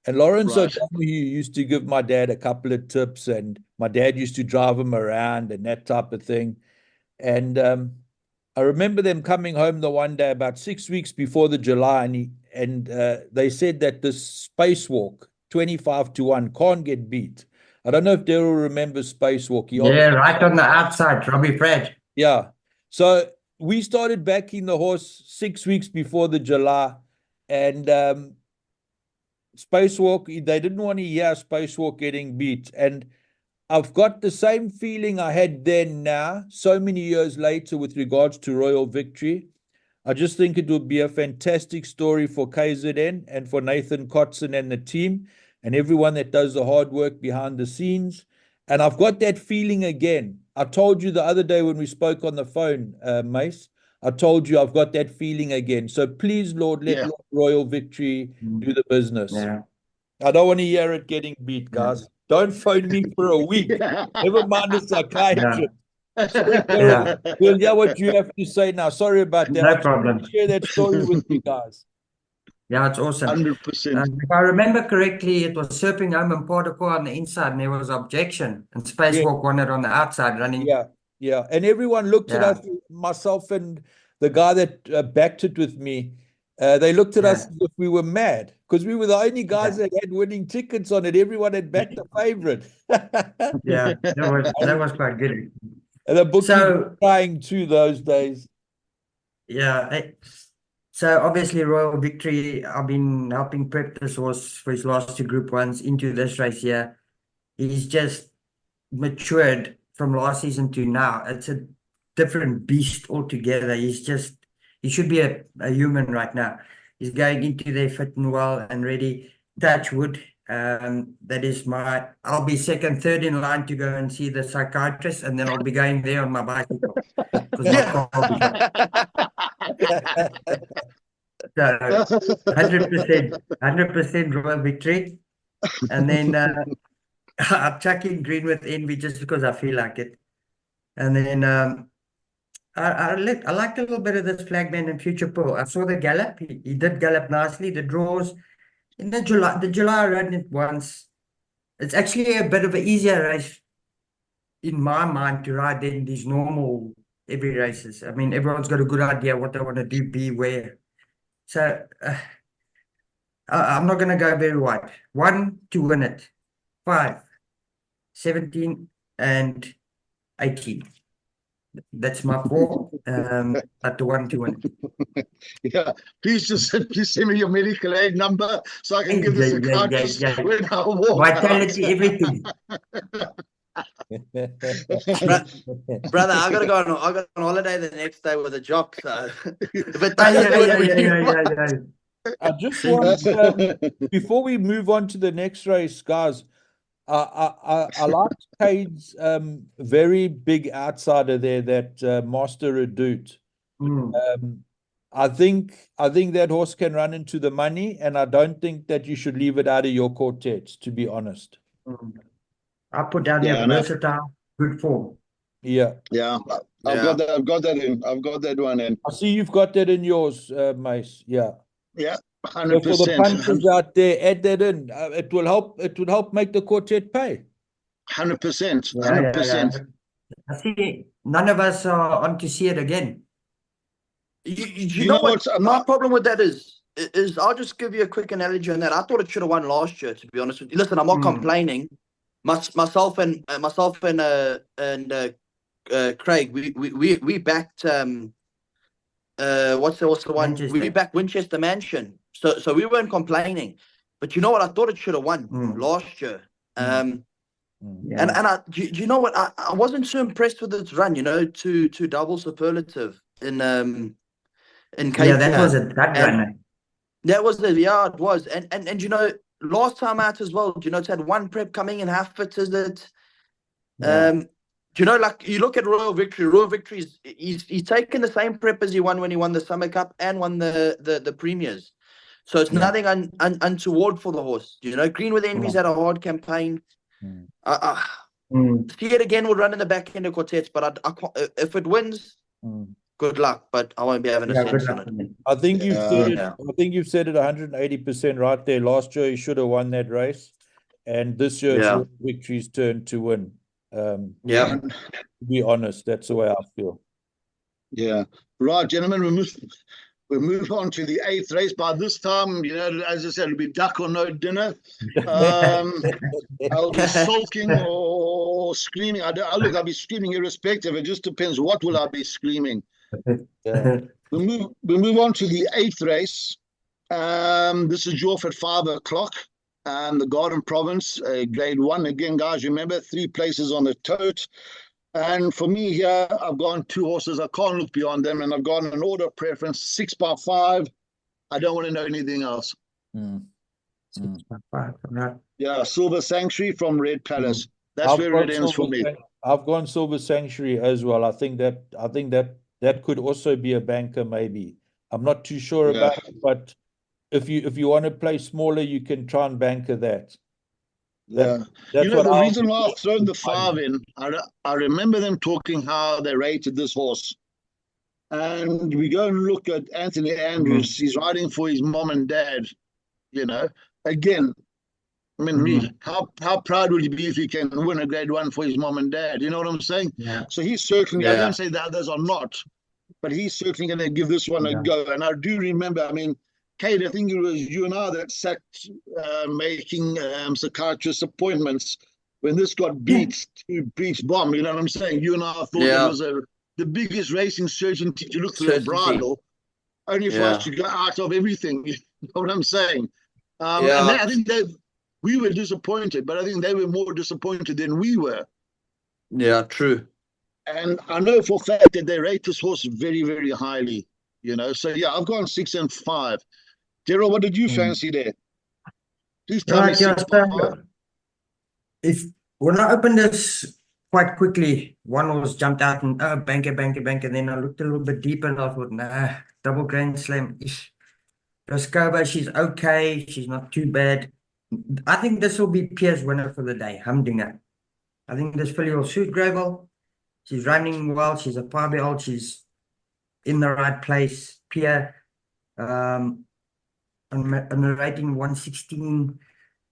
And Lawrence O'Donoghue used to give my dad a couple of tips, and my dad used to drive him around and that type of thing. And I remember them coming home the one day about 6 weeks before the July, and they said that this spacewalk, 25-1, can't get beat. I don't know if Daryl remembers spacewalk. Yeah, right on the outside, Robbie Fred. Yeah. So we started backing the horse 6 weeks before the July, and spacewalk, they didn't want to hear spacewalk getting beat. And I've got the same feeling I had then now, so many years later, with regards to Royal Victory. I just think it would be a fantastic story for KZN and for Nathan Kotson and the team and everyone that does the hard work behind the scenes. And I've got that feeling again. I told you the other day when we spoke on the phone, Mace, I told you I've got that feeling again. So please, Lord, let Royal Victory do the business. Yeah. I don't want to hear it getting beat, guys. Don't phone me for a week. Never mind the psychiatrist. Yeah. We'll hear what you have to say now. Sorry about that. No problem. Share that story with you guys. Yeah, it's awesome. 100%. If I remember correctly, it was Serping Home and Portico on the inside, and there was objection, and Spacewalk won it on the outside running. Yeah. And everyone looked at us, myself and the guy that backed it with me. They looked at us as if we were mad, because we were the only guys that had winning tickets on it. Everyone had backed the favorite. Yeah, that was quite good. And the bookies were crying too those days. Yeah. So obviously Royal Victory, I've been helping prep this horse for his last 2 Group 1s into this race here. He's just matured from last season to now. It's a different beast altogether. He should be a human right now. He's going into there fit and well and ready. Touch wood. That is I'll be second, third in line to go and see the psychiatrist, and then I'll be going there on my bicycle. So 100% Royal Victory. And then I'm chucking Green with Envy just because I feel like it. And then I liked a little bit of this Flagman and Future Pearl. I saw the gallop. He did gallop nicely. The draws in the July I ran it once. It's actually a bit of an easier race in my mind to ride than these normal every races. I mean, everyone's got a good idea what they want to do, be where. So I'm not going to go very wide. 1 to win it. 5, 17 and 18. That's my 4 at the 1 to win. Yeah, please send me your medical aid number so I can give the psychiatrist when I walk Vitality, everything. Brother, I got on holiday the next day with a jock. So, but I just want before we move on to the next race, guys. I like Cade's very big outsider there, that Master Redoute. I think that horse can run into the money, and I don't think that you should leave it out of your quartets, to be honest. I put down there versatile, good form. Yeah. I've got that. I've got that in. I've got that one in. I see you've got that in yours, Mace. Yeah. Yeah, So for the 100%. punters out there, add that in. It will help. It would help make the quartet pay. 100%. Yeah, yeah, 100%. yeah. I think none of us are on to see it again. You know what? My problem with that is I'll just give you a quick analogy on that. I thought it should have won last year, to be honest with you. Listen, I'm not complaining. Myself and Craig, we backed what's the one? Manchester. We backed Winchester Mansion. So we weren't complaining. But you know what? I thought it should have won last year. Yeah. And do you know what? I wasn't so impressed with its run, you know, to double superlative in Cape Town. Yeah, that was a gut runner. That was it was. And you know, last time out as well, you know, it's had one prep coming in half fit, is it? Yeah. You know, like you look at Royal Victory. Royal Victory he's taken the same prep as he won when he won the Summer Cup and won the premiers. So it's nothing untoward for the horse. You know, Greenwood Envy's had a hard campaign. See it again will run in the back end of quartets, but I can't, if it wins, good luck. But I won't be having a sense on it. I think you've said it. I think you've said it 180% right there. Last year he should have won that race, and this year it's Victory's turn to win. To be honest, that's the way I feel. Yeah. Right, gentlemen, we move on to the 8th race. By this time, you know, as I said, it'll be duck or no dinner. I'll be sulking or screaming. I'll be screaming irrespective. It just depends what will I be screaming. We move on to the 8th race. This is off at 5 o'clock. The Garden Province, grade 1. Again, guys, remember 3 places on the tote. And for me here, I've gone 2 horses. I can't look beyond them, and I've gone an order preference 6 by 5. I don't want to know anything else. 6 by 5. Right. Yeah, Silver Sanctuary from Red Palace. That's where it ends for me. I've gone Silver Sanctuary as well. I think that could also be a banker, maybe. I'm not too sure about it, but if you want to play smaller, you can try and banker that. You know, the reason why I've thrown the 5 in, I remember them talking how they rated this horse. And we go and look at Anthony Andrews. He's riding for his mom and dad, you know. Again, I mean, how proud would he be if he can win a grade 1 for his mom and dad? You know what I'm saying? Yeah. So he's certainly, I don't say the others are not, but he's certainly going to give this one a go. And I do remember, I mean, Kate, I think it was you and I that sat making psychiatrist appointments when this got beat to Breach Bomb. You know what I'm saying? You and I thought it was the biggest racing certainty to look through a bridle, only for us to go out of everything. You know what I'm saying? And I think we were disappointed, but I think they were more disappointed than we were. Yeah, true. And I know for a fact that they rate this horse very, very highly. You know, so yeah, I've gone 6 and 5. Daryl, what did you fancy there? Please tell me 6 by 5. When I opened this quite quickly, one horse jumped out and banker. Then I looked a little bit deeper and I thought, nah, double Grand Slam. Rascova, she's okay. She's not too bad. I think this will be Pierre's winner for the day, Humdinger. I think this filly will suit Gravel. She's running well. She's a 5-year-old. She's in the right place. Pierre, on the rating 116.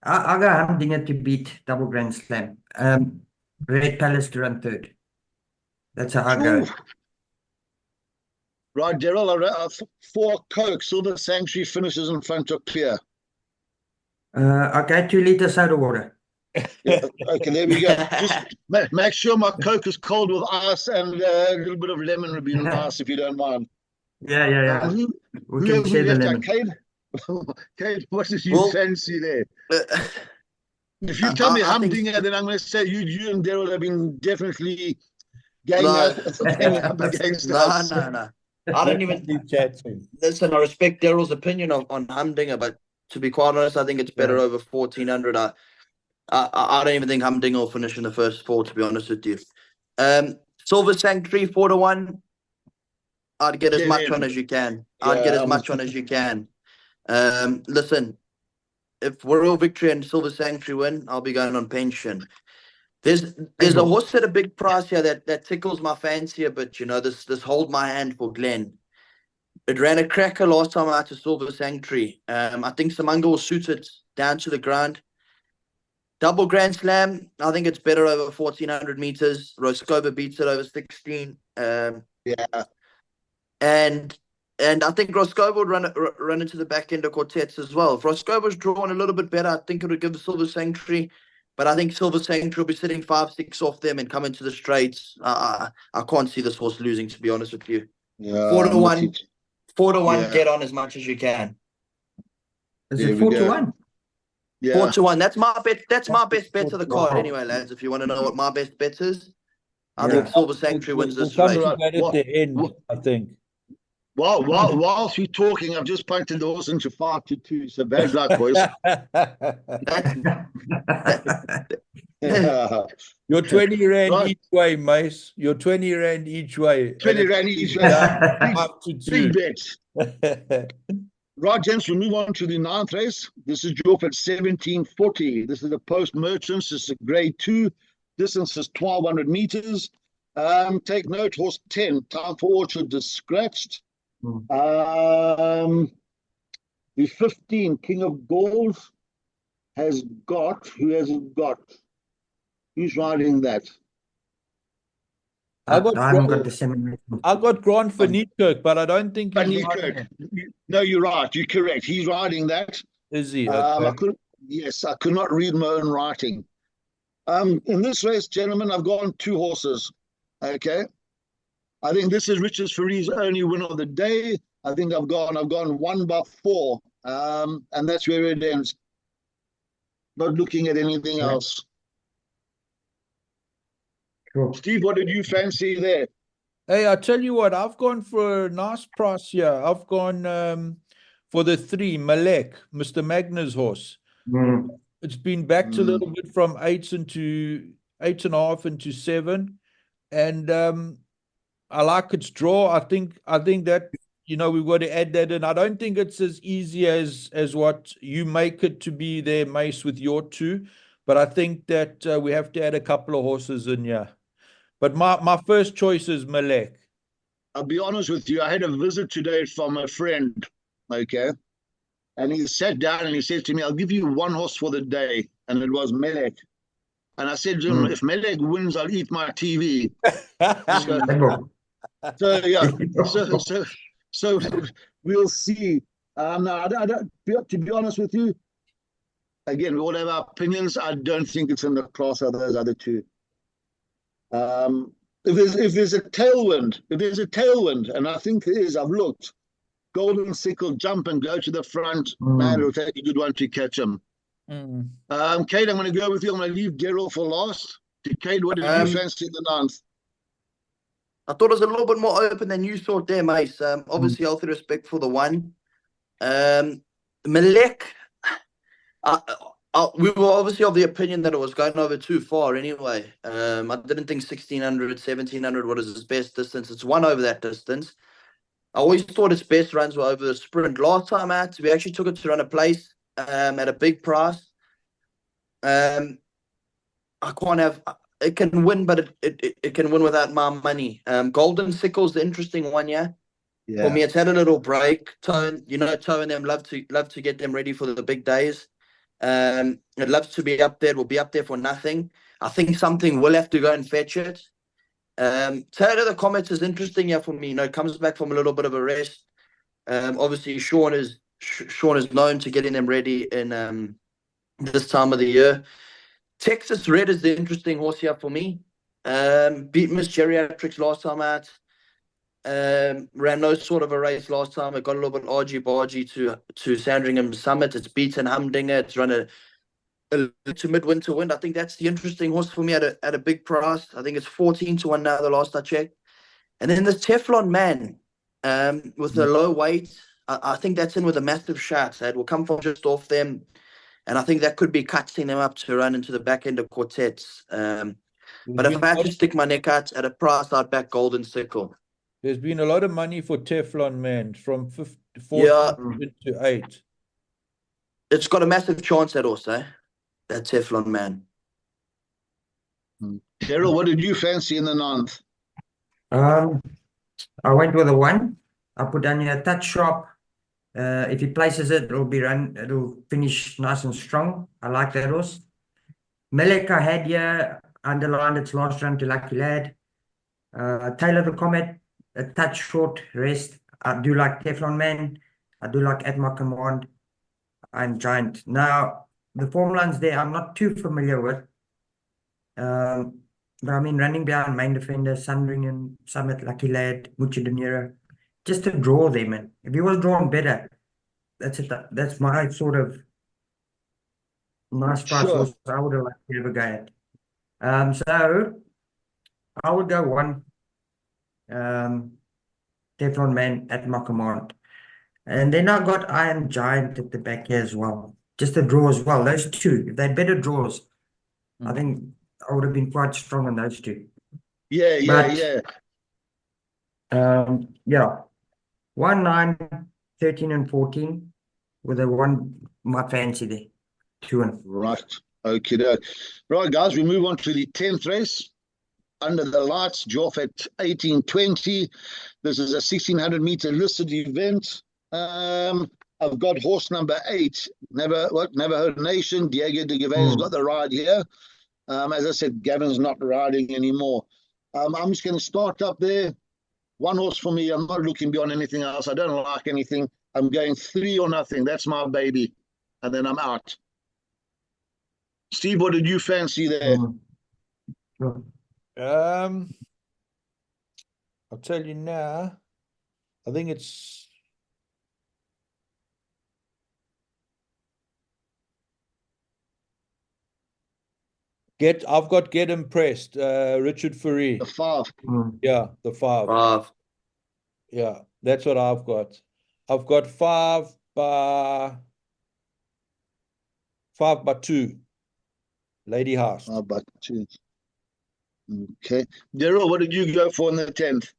I'll go Humdinger to beat double Grand Slam. Red Palace to run 3rd. That's how I go. Right, Daryl, 4 Coke, Silver Sanctuary finishes in front of Pierre. Okay, 2 liters soda water. Yeah, okay, there we go. Just make sure my Coke is cold with ice and a little bit of lemon would be nice, if you don't mind. Yeah. We can share the lemon. Kate, what did you fancy there? If you tell me Humdinger, then I'm going to say you and Daryl have been definitely ganging up against us. No. I don't even listen. I respect Daryl's opinion on Humdinger, but to be quite honest, I think it's better over 1400. I don't even think Humdinger will finish in the first 4, to be honest with you. Silver Sanctuary 4-1. I'd get as much on as you can. Listen, if Royal Victory and Silver Sanctuary win, I'll be going on pension. There's a horse at a big price here that tickles my fancy a bit, you know, this Hold My Hand for Glenn. It ran a cracker last time out to Silver Sanctuary. I think Samanga will suit it down to the ground. Double Grand Slam, I think it's better over 1,400 meters. Roscoba beats it over 16. Yeah. And I think Roscoba would run into the back end of quartets as well. If Roscoba's drawn a little bit better, I think it would give the Silver Sanctuary. But I think Silver Sanctuary will be sitting 5-6 off them and come into the straights. I can't see this horse losing, to be honest with you. Yeah. 4-1. 4-1, Yeah. get on as much as you can. Is it 4-1? Yeah. 4-1. That's my bet. That's my best bet of the card, anyway, lads. If you want to know what my best bet is, I think Silver Sanctuary wins this We'll race. come to that at the end, I think. Whilst we're talking, I've just punted the horse into 5-2. So bad luck, boys. Yeah. You're 20 rand Right. each way, Mace. You're 20 rand each way. 20 rand each way. Big bet. Right, gents, we'll move on to the 9th race. This is due up at 1740. This is a post merchants. This is a grade 2. Distance is 1,200 meters. Take note, horse 10, Time for Orchard is scratched. The 15, King of Gold, has got, who has it got? Who's riding that? I got haven't got the same. I got Grant for Niekerk, but I don't think Van he's Niekerk. No, you're right. You're correct. He's riding that. Is he? I could not read my own writing. In this race, gentlemen, I've gone 2 horses. Okay. I think this is Richard Ferree's only win of the day. I think I've gone 1/4. And that's where it ends. Not looking at anything else. Cool. Steve, what did you fancy there? Hey, I tell you what, I've gone for a nice price here. I've gone for the 3, Malek, Mr. Magna's horse. It's been backed a little bit from 8 into 8.5 into 7. And I like its draw. I think that, you know, we've got to add that in. I don't think it's as easy as what you make it to be there, Mace, with your 2. But I think that we have to add a couple of horses in here. But my first choice is Malek. I'll be honest with you. I had a visit today from a friend, okay? And he sat down and he said to me, I'll give you 1 horse for the day. And it was Malek. And I said to him, if Malek wins, I'll eat my TV. So we'll see. No, to be honest with you, again, we all have our opinions. I don't think it's in the class of those other 2. If there's a tailwind, and I think there is, I've looked, Golden Sickle, jump and go to the front, man, it'll take a good one to catch him. Kate, I'm going to go with you. I'm going to leave Daryl for last. Kate, what did you fancy in the 9th? I thought it was a little bit more open than you thought there, Mace. Obviously, healthy respect for the 1. Malek, we were obviously of the opinion that it was going over too far anyway. I didn't think 1,600, 1,700, what is its best distance? It's 1 over that distance. I always thought its best runs were over the sprint. Last time out, we actually took it to run a place at a big price. I can't have... It can win, but it can win without my money. Golden Sickle's the interesting one, yeah? For me, it's had a little break. Toe and them love to get them ready for the big days. It loves to be up there. It will be up there for nothing. I think something will have to go and fetch it. Taylor the Comet is interesting here for me. You know, comes back from a little bit of a rest. Obviously, Sean is known to getting them ready in this time of the year. Texas Red is the interesting horse here for me. Beat Miss Geriatrics last time out. Ran no sort of a race last time. It got a little bit argy-bargy to Sandringham Summit. It's beaten Humdinger. It's run a to midwinter wind. I think that's the interesting horse for me at a big price. I think it's 14-1 now, the last I checked. And then the Teflon Man with the low weight. I think that's in with a massive shot. It will come from just off them. And I think that could be cutting them up to run into the back end of quartets. But if I had to stick my neck out at a price, I'd back Golden Sickle. There's been a lot of money for Teflon Man from 14 to 8. It's got a massive chance at also, that Teflon Man. Daryl, what did you fancy in the 9th? I went with a 1. I put down here touch sharp. If he places it, it'll finish nice and strong. I like that horse. Melek I had here, underlined its last run to Lucky Lad. Taylor the Comet, a touch short rest. I do like Teflon Man. I do like At My Command and Giant. Now, the form lines there I'm not too familiar with. But I mean, running behind Main Defender, Sunring and Summit, Lucky Lad, Mucho De Niro. Just a draw there, man. If he was drawn better, that's it. That's my sort of nice price horse I would have liked to have a go at. So I would go 1. Teflon Man At My Command. And then I got Iron Giant at the back here as well. Just a draw as well. Those two, if they're better draws, I think I would have been quite strong on those two. Yeah. Yeah. 1, 9, 13 and 14 with a 1, my fancy there. 2 and. Right. Okay. Right, guys, we move on to the 10th race. Under the lights, Joff at 1820. This is a 1600-meter listed event. I've got horse number 8, Never Heard Nation. Diego de Gave's got the ride here. As I said, Gavin's not riding anymore. I'm just going to start up there. 1 horse for me. I'm not looking beyond anything else. I don't like anything. I'm going 3 or nothing. That's my baby. And then I'm out. Steve, what did you fancy there? I'll tell you now. I think it's I've got Get Impressed, Richard Furey. The 5. Yeah, the 5. 5. Yeah, that's what I've got. I've got 5 by 2. Lady House. 5 by 2. Okay. Daryl, what did you go for in the 10th?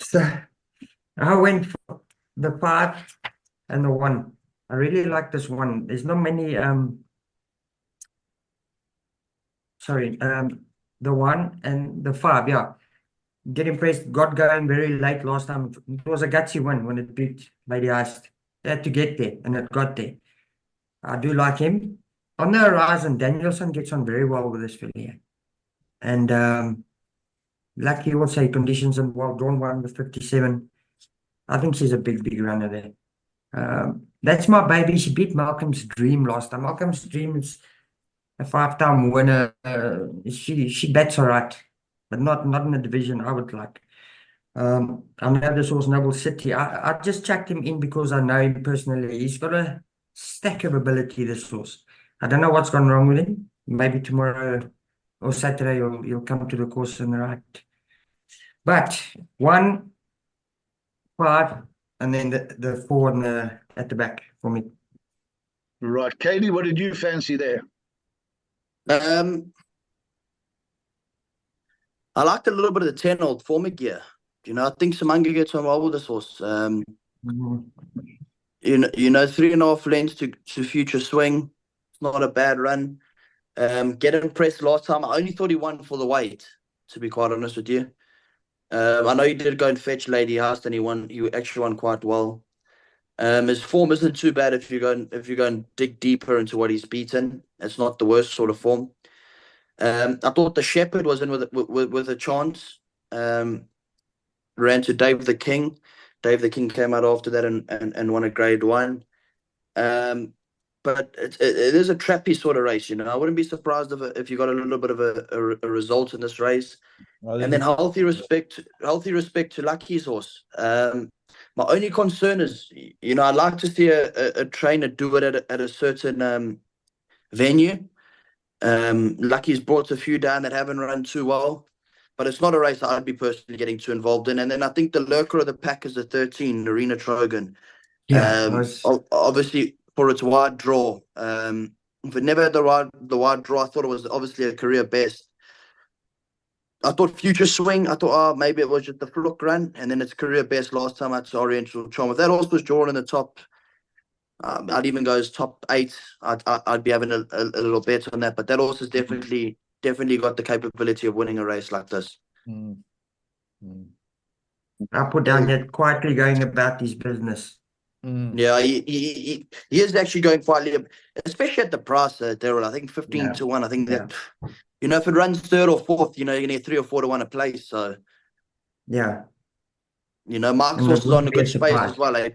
So I went for the 5 and the 1. I really like this one. There's not many the 1 and the 5, yeah. Get Impressed, got going very late last time. It was a gutsy win when it beat Lady Heist. They had to get there, and it got there. I do like him. On the horizon, Danielson gets on very well with this filly. And lucky also conditions and well drawn 1 with 57. I think she's a big runner there. That's my baby. She beat Malcolm's Dream last time. Malcolm's Dream is a 5-time winner. She bats all right, but not in the division I would like. I know this horse Noble City. I just chucked him in because I know him personally. He's got a stack of ability, this horse. I don't know what's gone wrong with him. Maybe tomorrow or Saturday he'll come to the course in the right. But 1, 5, and then the 4 at the back for me. Right. Katie, what did you fancy there? I liked a little bit of the 10 old Formic gear. I think Samanga gets on well with this horse. You know, 3.5 lengths to Future Swing. It's not a bad run. Get Impressed last time. I only thought he won for the weight, to be quite honest with you. I know he did go and fetch Lady House, and he actually won quite well. His form isn't too bad if you go and dig deeper into what he's beaten. It's not the worst sort of form. I thought the Shepherd was in with a chance. Ran to Dave the King. Dave the King came out after that and won a grade 1. But it is a trappy sort of race, I wouldn't be surprised if you got a little bit of a result in this race. And then healthy respect to Lucky's horse. My only concern is, I'd like to see a trainer do it at a certain venue. Lucky's brought a few down that haven't run too well, but it's not a race I'd be personally getting too involved in. And then I think the lurker of the pack is the 13, Narina Trogan. Yeah, obviously for its wide draw. If it never had the wide draw, I thought it was obviously a career best. I thought Future Swing, maybe it was just the fluke run, and then its career best last time at Oriental Charm. If that horse was drawn in the top I'd even go as top 8. I'd be having a little bet on that. But that horse has definitely got the capability of winning a race like this. Mm. Mm. I put down that quietly going about his business. Mm. Yeah, he is actually going quietly, especially at the price, Daryl. I think 15 to 1. I think that, you know, if it runs 3rd or 4th, you know, you're going to get 3 or 4 to 1 a place. So, Yeah. you know, Mark's And horse it is on a wouldn't be a good space surprise. as well.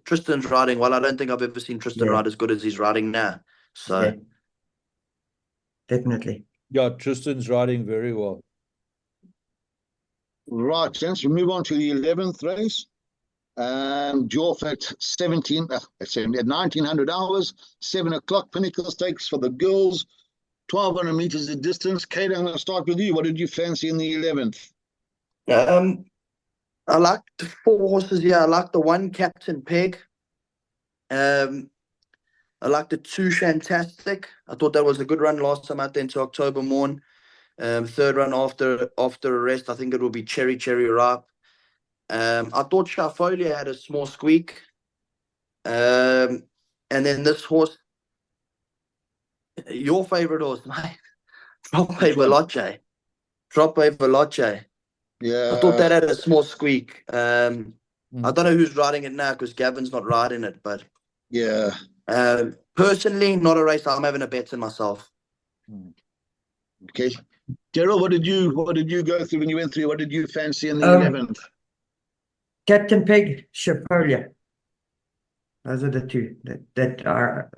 Tristan's riding well. I don't think I've ever seen Tristan Yeah. ride as good as he's riding now. So, Yeah. Definitely. Yeah, Tristan's riding very well. Right, gents, we move on to the 11th race. Jorf at 1900 hours, 7 o'clock, Pinnacle Stakes for the girls, 1,200 meters the distance. Kate, I'm going to start with you. What did you fancy in the 11th? I like the 4 horses here. I like the 1 Captain Peg. I like the 2 Shantastic. I thought that was a good run last time out there into October Morn. 3rd run after a rest, I think it will be Cherry Ripe. I thought Sharfolia had a small squeak. And then this horse, your favorite horse, mate, Troppe Veloce. Yeah. I thought that had a small squeak. I don't know who's riding it now because Gavin's not riding it, but yeah. Personally, not a race I'm having a bet in myself. Okay. Daryl, what did you go through when you went through? What did you fancy in the 11th? Captain Peg, Sharfolia. Those are the 2 that are.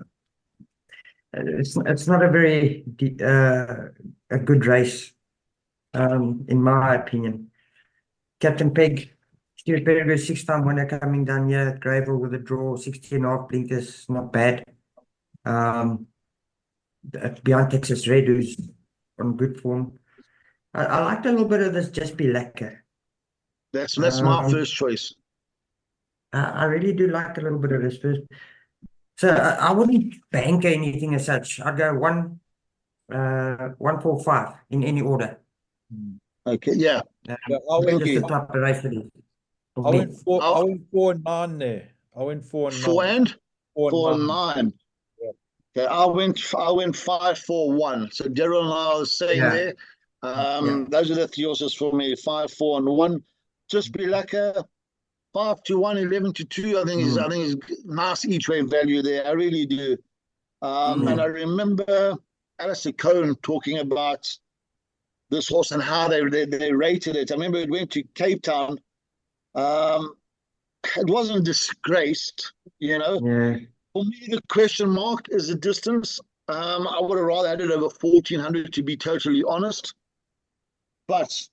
It's not a very a good race, in my opinion. Captain Peg, she was very good 6-time winner coming down here at Gravel with a draw, 16.5 blinkers, not bad. Beyond Texas Red, who's on good form. I liked a little bit of this Just Be Lekker. That's my first choice. I really do like a little bit of this first. So I wouldn't bank anything as such. I'd go 1, 4, 5 in any order. Okay, yeah. Just the type of race it is. I went 4 and 9 there. I went 4 and 9. 4 and 9. Yeah. Okay, I went 5, 4, 1. So Daryl and I was saying there. Those are the 3 horses for me. 5, 4, and 1. Just Be Lekker. 5 to 1, 11 to 2. I think is nice each way value there. I really do. And I remember Alistair Cohen talking about this horse and how they rated it. I remember it went to Cape Town. It wasn't disgraced, you know. Yeah. For me, the question mark is the distance. I would have rather had it over 1,400, to be totally honest. But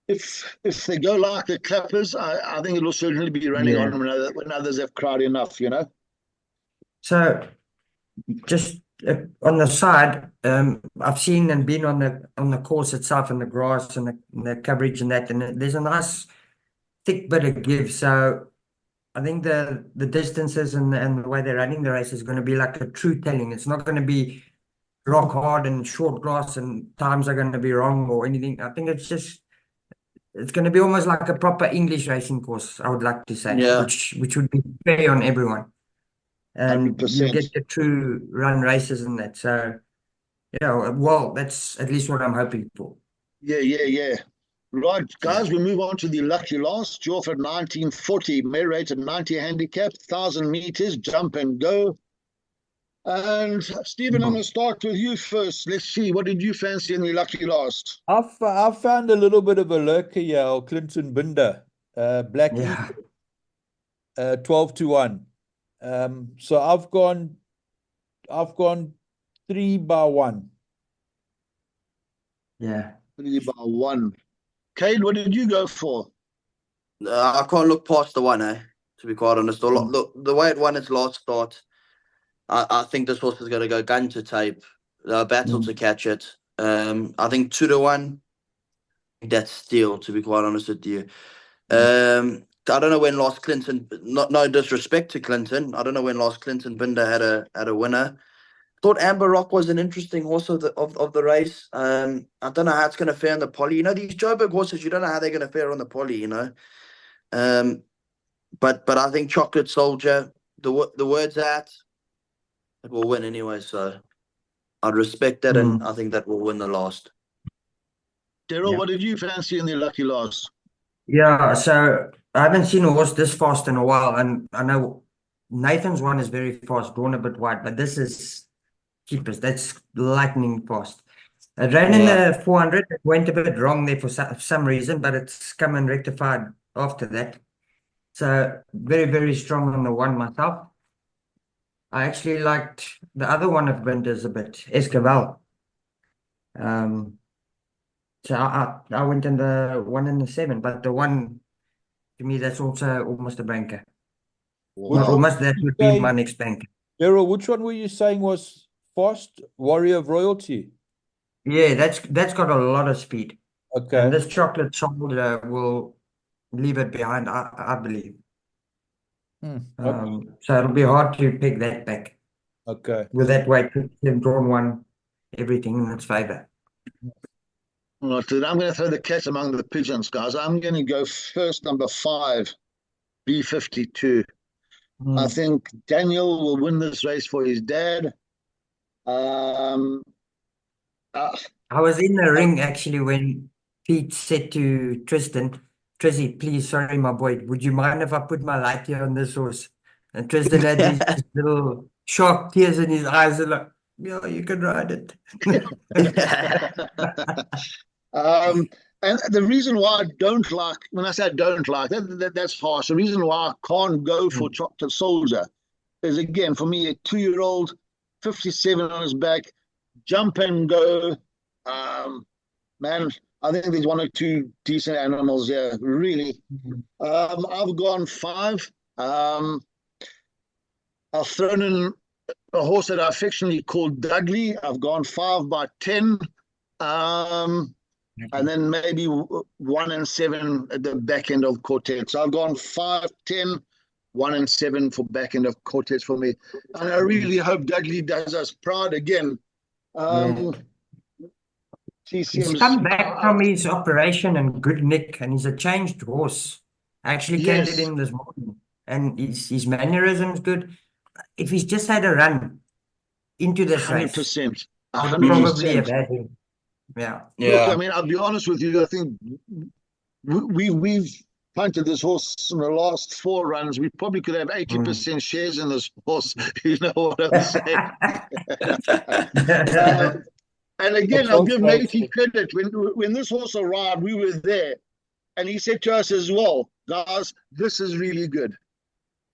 if they go like the Clappers, I think it will certainly be running on when others have cried enough, you know. So, just on the side, I've seen and been on the course itself and the grass and the coverage and that, and there's a nice thick bit of give. So, I think the distances and the way they're running the race is going to be like a true telling. It's not going to be rock hard and short grass and times are going to be wrong or anything. I think it's going to be almost like a proper English racing course, I would like to say, which would be fair on everyone. And 100%. you get the true run races and that. So, well, that's at least what I'm hoping for. Yeah. Right, guys, we move on to the lucky last. Jorf at 1940, May rate at 90 handicap, 1,000 meters, jump and go. And Stephen, I'm going to start with you first. Let's see, what did you fancy in the lucky last? I found a little bit of a lurker here, Clinton Binder, Black Eagle, 12 to 1. So I've gone 3 by 1. Yeah. 3 by 1. Kane, what did you go for? I can't look past the 1, to be quite honest. The way it won its last start, I think this horse is going to go gun to tape. Battle to catch it. I think 2 to 1. That's steal, to be quite honest with you. I don't know when last Clinton. No disrespect to Clinton. I don't know when last Clinton Binder had a winner. Thought Amber Rock was an interesting horse of the race. I don't know how it's going to fare on the poly. You know, these Joburg horses, you don't know how they're going to fare on the poly. You know. but I think Chocolate Soldier, the word's out, it will win anyway. So I'd respect that, and I think that will win the last. Daryl, Yeah. what did you fancy in the lucky loss? Yeah, so I haven't seen a horse this fast in a while, and I know Nathan's one is very fast, drawn a bit wide, but this is cheapest. That's lightning fast. It ran in the 400. It went a bit wrong there for some reason, but it's come and rectified after that. So very, very strong on the one myself. I actually liked the other one of Winter's a bit, Escaval. So I went in the 1 and the 7, but the one, to me, that's also almost a banker. Not almost, that would be my next banker. Daryl, which one were you saying was fast? Warrior of Royalty. Yeah, that's got a lot of speed. Okay. And this Chocolate Soldier will leave it behind, I believe. Okay. So it'll be hard to pick that back. Okay. With that weight, they've drawn one, everything in its favor. Right, I'm going to throw the cat among the pigeons, guys. I'm going to go first, number 5, B52. I think Daniel will win this race for his dad. I was in the ring actually when Pete said to Tristan, Trizzy, please, sorry, my boy, would you mind if I put my light here on this horse? And Tristan had these little sharp tears in his eyes and like, yeah, you can ride it. And the reason why I don't like, when I say I don't like, that's harsh. The reason why I can't go for Chocolate Soldier is, again, for me, a 2-year-old, 57 on his back, jump and go. Man, I think there's 1 or 2 decent animals here, really. I've gone 5. I've thrown in a horse that I affectionately called Dudley. I've gone 5 by 10. And then maybe 1 and 7 at the back end of quartet. So I've gone 5, 10, 1 and 7 for back end of quartets for me. And I really hope Dudley does us proud again. He's come back from his operation and good nick, and he's a changed horse. I actually came to him this morning, and his mannerism's good. If he's just had a run into this race, 100%. wouldn't probably have had him. Yeah. Look, I mean, I'll be honest with you. I think we've punted this horse in the last 4 runs. We probably could have 80% shares in this horse. You know what I'm saying? And again, I'll give Matey credit. When this horse arrived, we were there. And he said to us as well, guys, this is really good.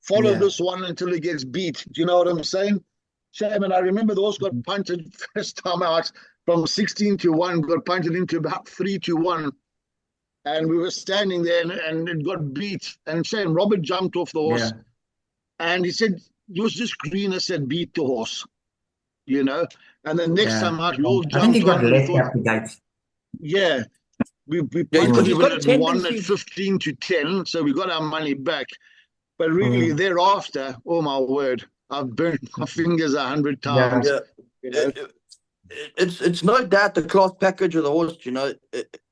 Follow this one until it gets beat. Do you know what I'm saying? Shame, and I remember the horse got punted first time out from 16 to 1, got punted into about 3 to 1. And we were standing there and it got beat. And shame, Robert jumped off the horse. And he said, it was just green. I said, beat the horse. You know? And then next time out, we all jumped. I think he got left up the gates. Yeah. We punted it at 1 at 15 to 10. So we got our money back. But really, thereafter, oh my word, I've burnt my fingers 100 times. You know? It's no doubt the class package of the horse, you know,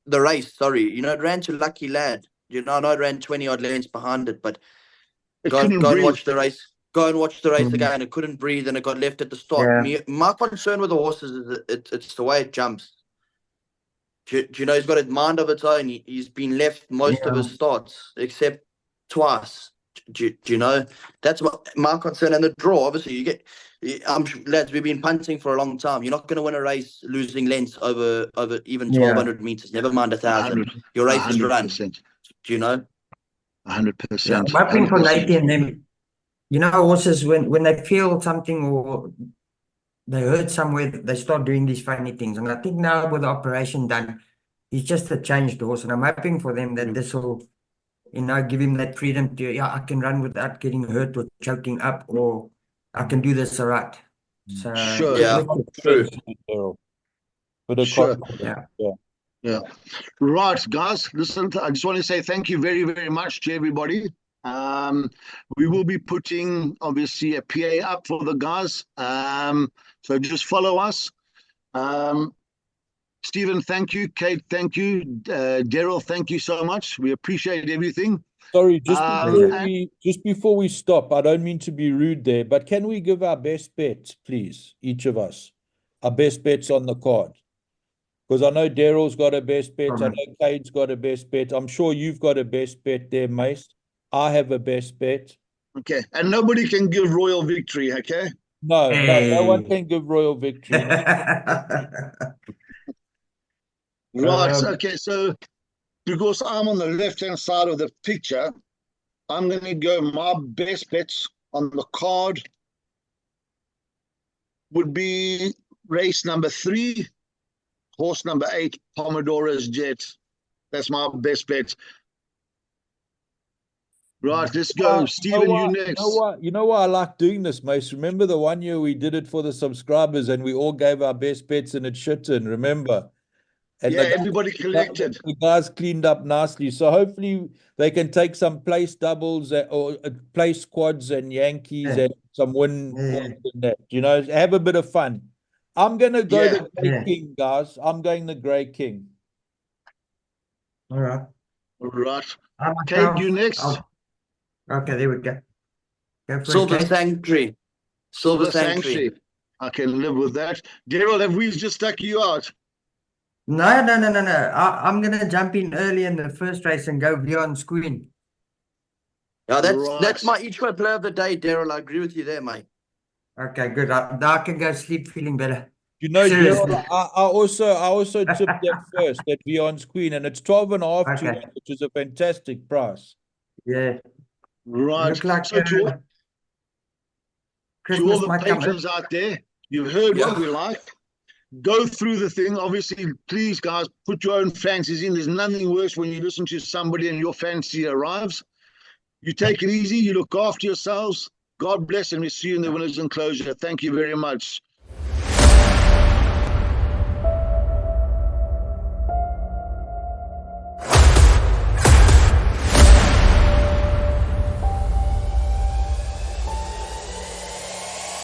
the race, sorry. You know, it ran to Lucky Lad. You know, I know it ran 20-odd lengths behind it, but go and watch the race. Go and watch the race again. It couldn't breathe and it got left at the start. My concern with the horses is that it's the way it jumps. Do you know, he's got a mind of its own. He's been left most of his starts, except twice. Do you know? That's my concern. And the draw, obviously, you get... lads, we've been punting for a long time. You're not going to win a race losing lengths over even 1,200 meters. Never mind 1,000. Your race is run. Do you know? 100%. My thing for Nate and them, you know, horses when they feel something or they hurt somewhere, they start doing these funny things. And I think now with the operation done, he's just a changed horse. And I'm hoping for them that this will, you know, give him that freedom to, I can run without getting hurt or choking up, or I can do this all right. So, sure. Yeah. Right, guys. Listen, I just want to say thank you very, very much to everybody. We will be putting, obviously, a PA up for the guys. So just follow us. Stephen, thank you. Kate, thank you. Daryl, thank you so much. We appreciate everything. Sorry, just And before we stop, I don't mean to be rude there, but can we give our best bets, please, each of us? Our best bets on the card. Because I know Daryl's got a best bet. I know Cade's got a best bet. I'm sure you've got a best bet there, Mace. I have a best bet. okay, and nobody can give royal victory, okay? No, no one Hey. can give royal victory. Right, okay, so because I'm on the left-hand side of the picture, I'm going to go my best bets on the card would be race number 3, horse number 8, Pomodora's Jet. That's my best bet. Right, let's go. Stephen, you next. You know why I like doing this, Mace? Remember the one year we did it for the subscribers and we all gave our best bets and it shit in, remember? And yeah, everybody collected. The guys cleaned up nicely. So hopefully they can take some place doubles or place quads and Yankees and some win quads and that. You know, have a bit of fun. I'm going to go the Grey King, guys. I'm going the Grey King. All right. All right. Kate, you next. Okay, there we go. Go for Silver it, Sanctuary. Silver Sanctuary. I can live with that. Daryl, have we just stuck you out? No. I'm going to jump in early in the first race and go beyond Queen. Yeah, that's my each way player of the day, Daryl. I agree with you there, mate. Okay, good. I can go sleep feeling better. You know, Daryl, I also tipped that first, that Beyond's Queen, and it's 12.5 to 1, which is a fantastic price. Yeah. Right. Look like so to all the patrons out there, you've heard what we like. Go through the thing. Obviously, please, guys, put your own fancies in. There's nothing worse when you listen to somebody and your fancy arrives. You take it easy. You look after yourselves. God bless, and we see you in the winners' enclosure. Thank you very much.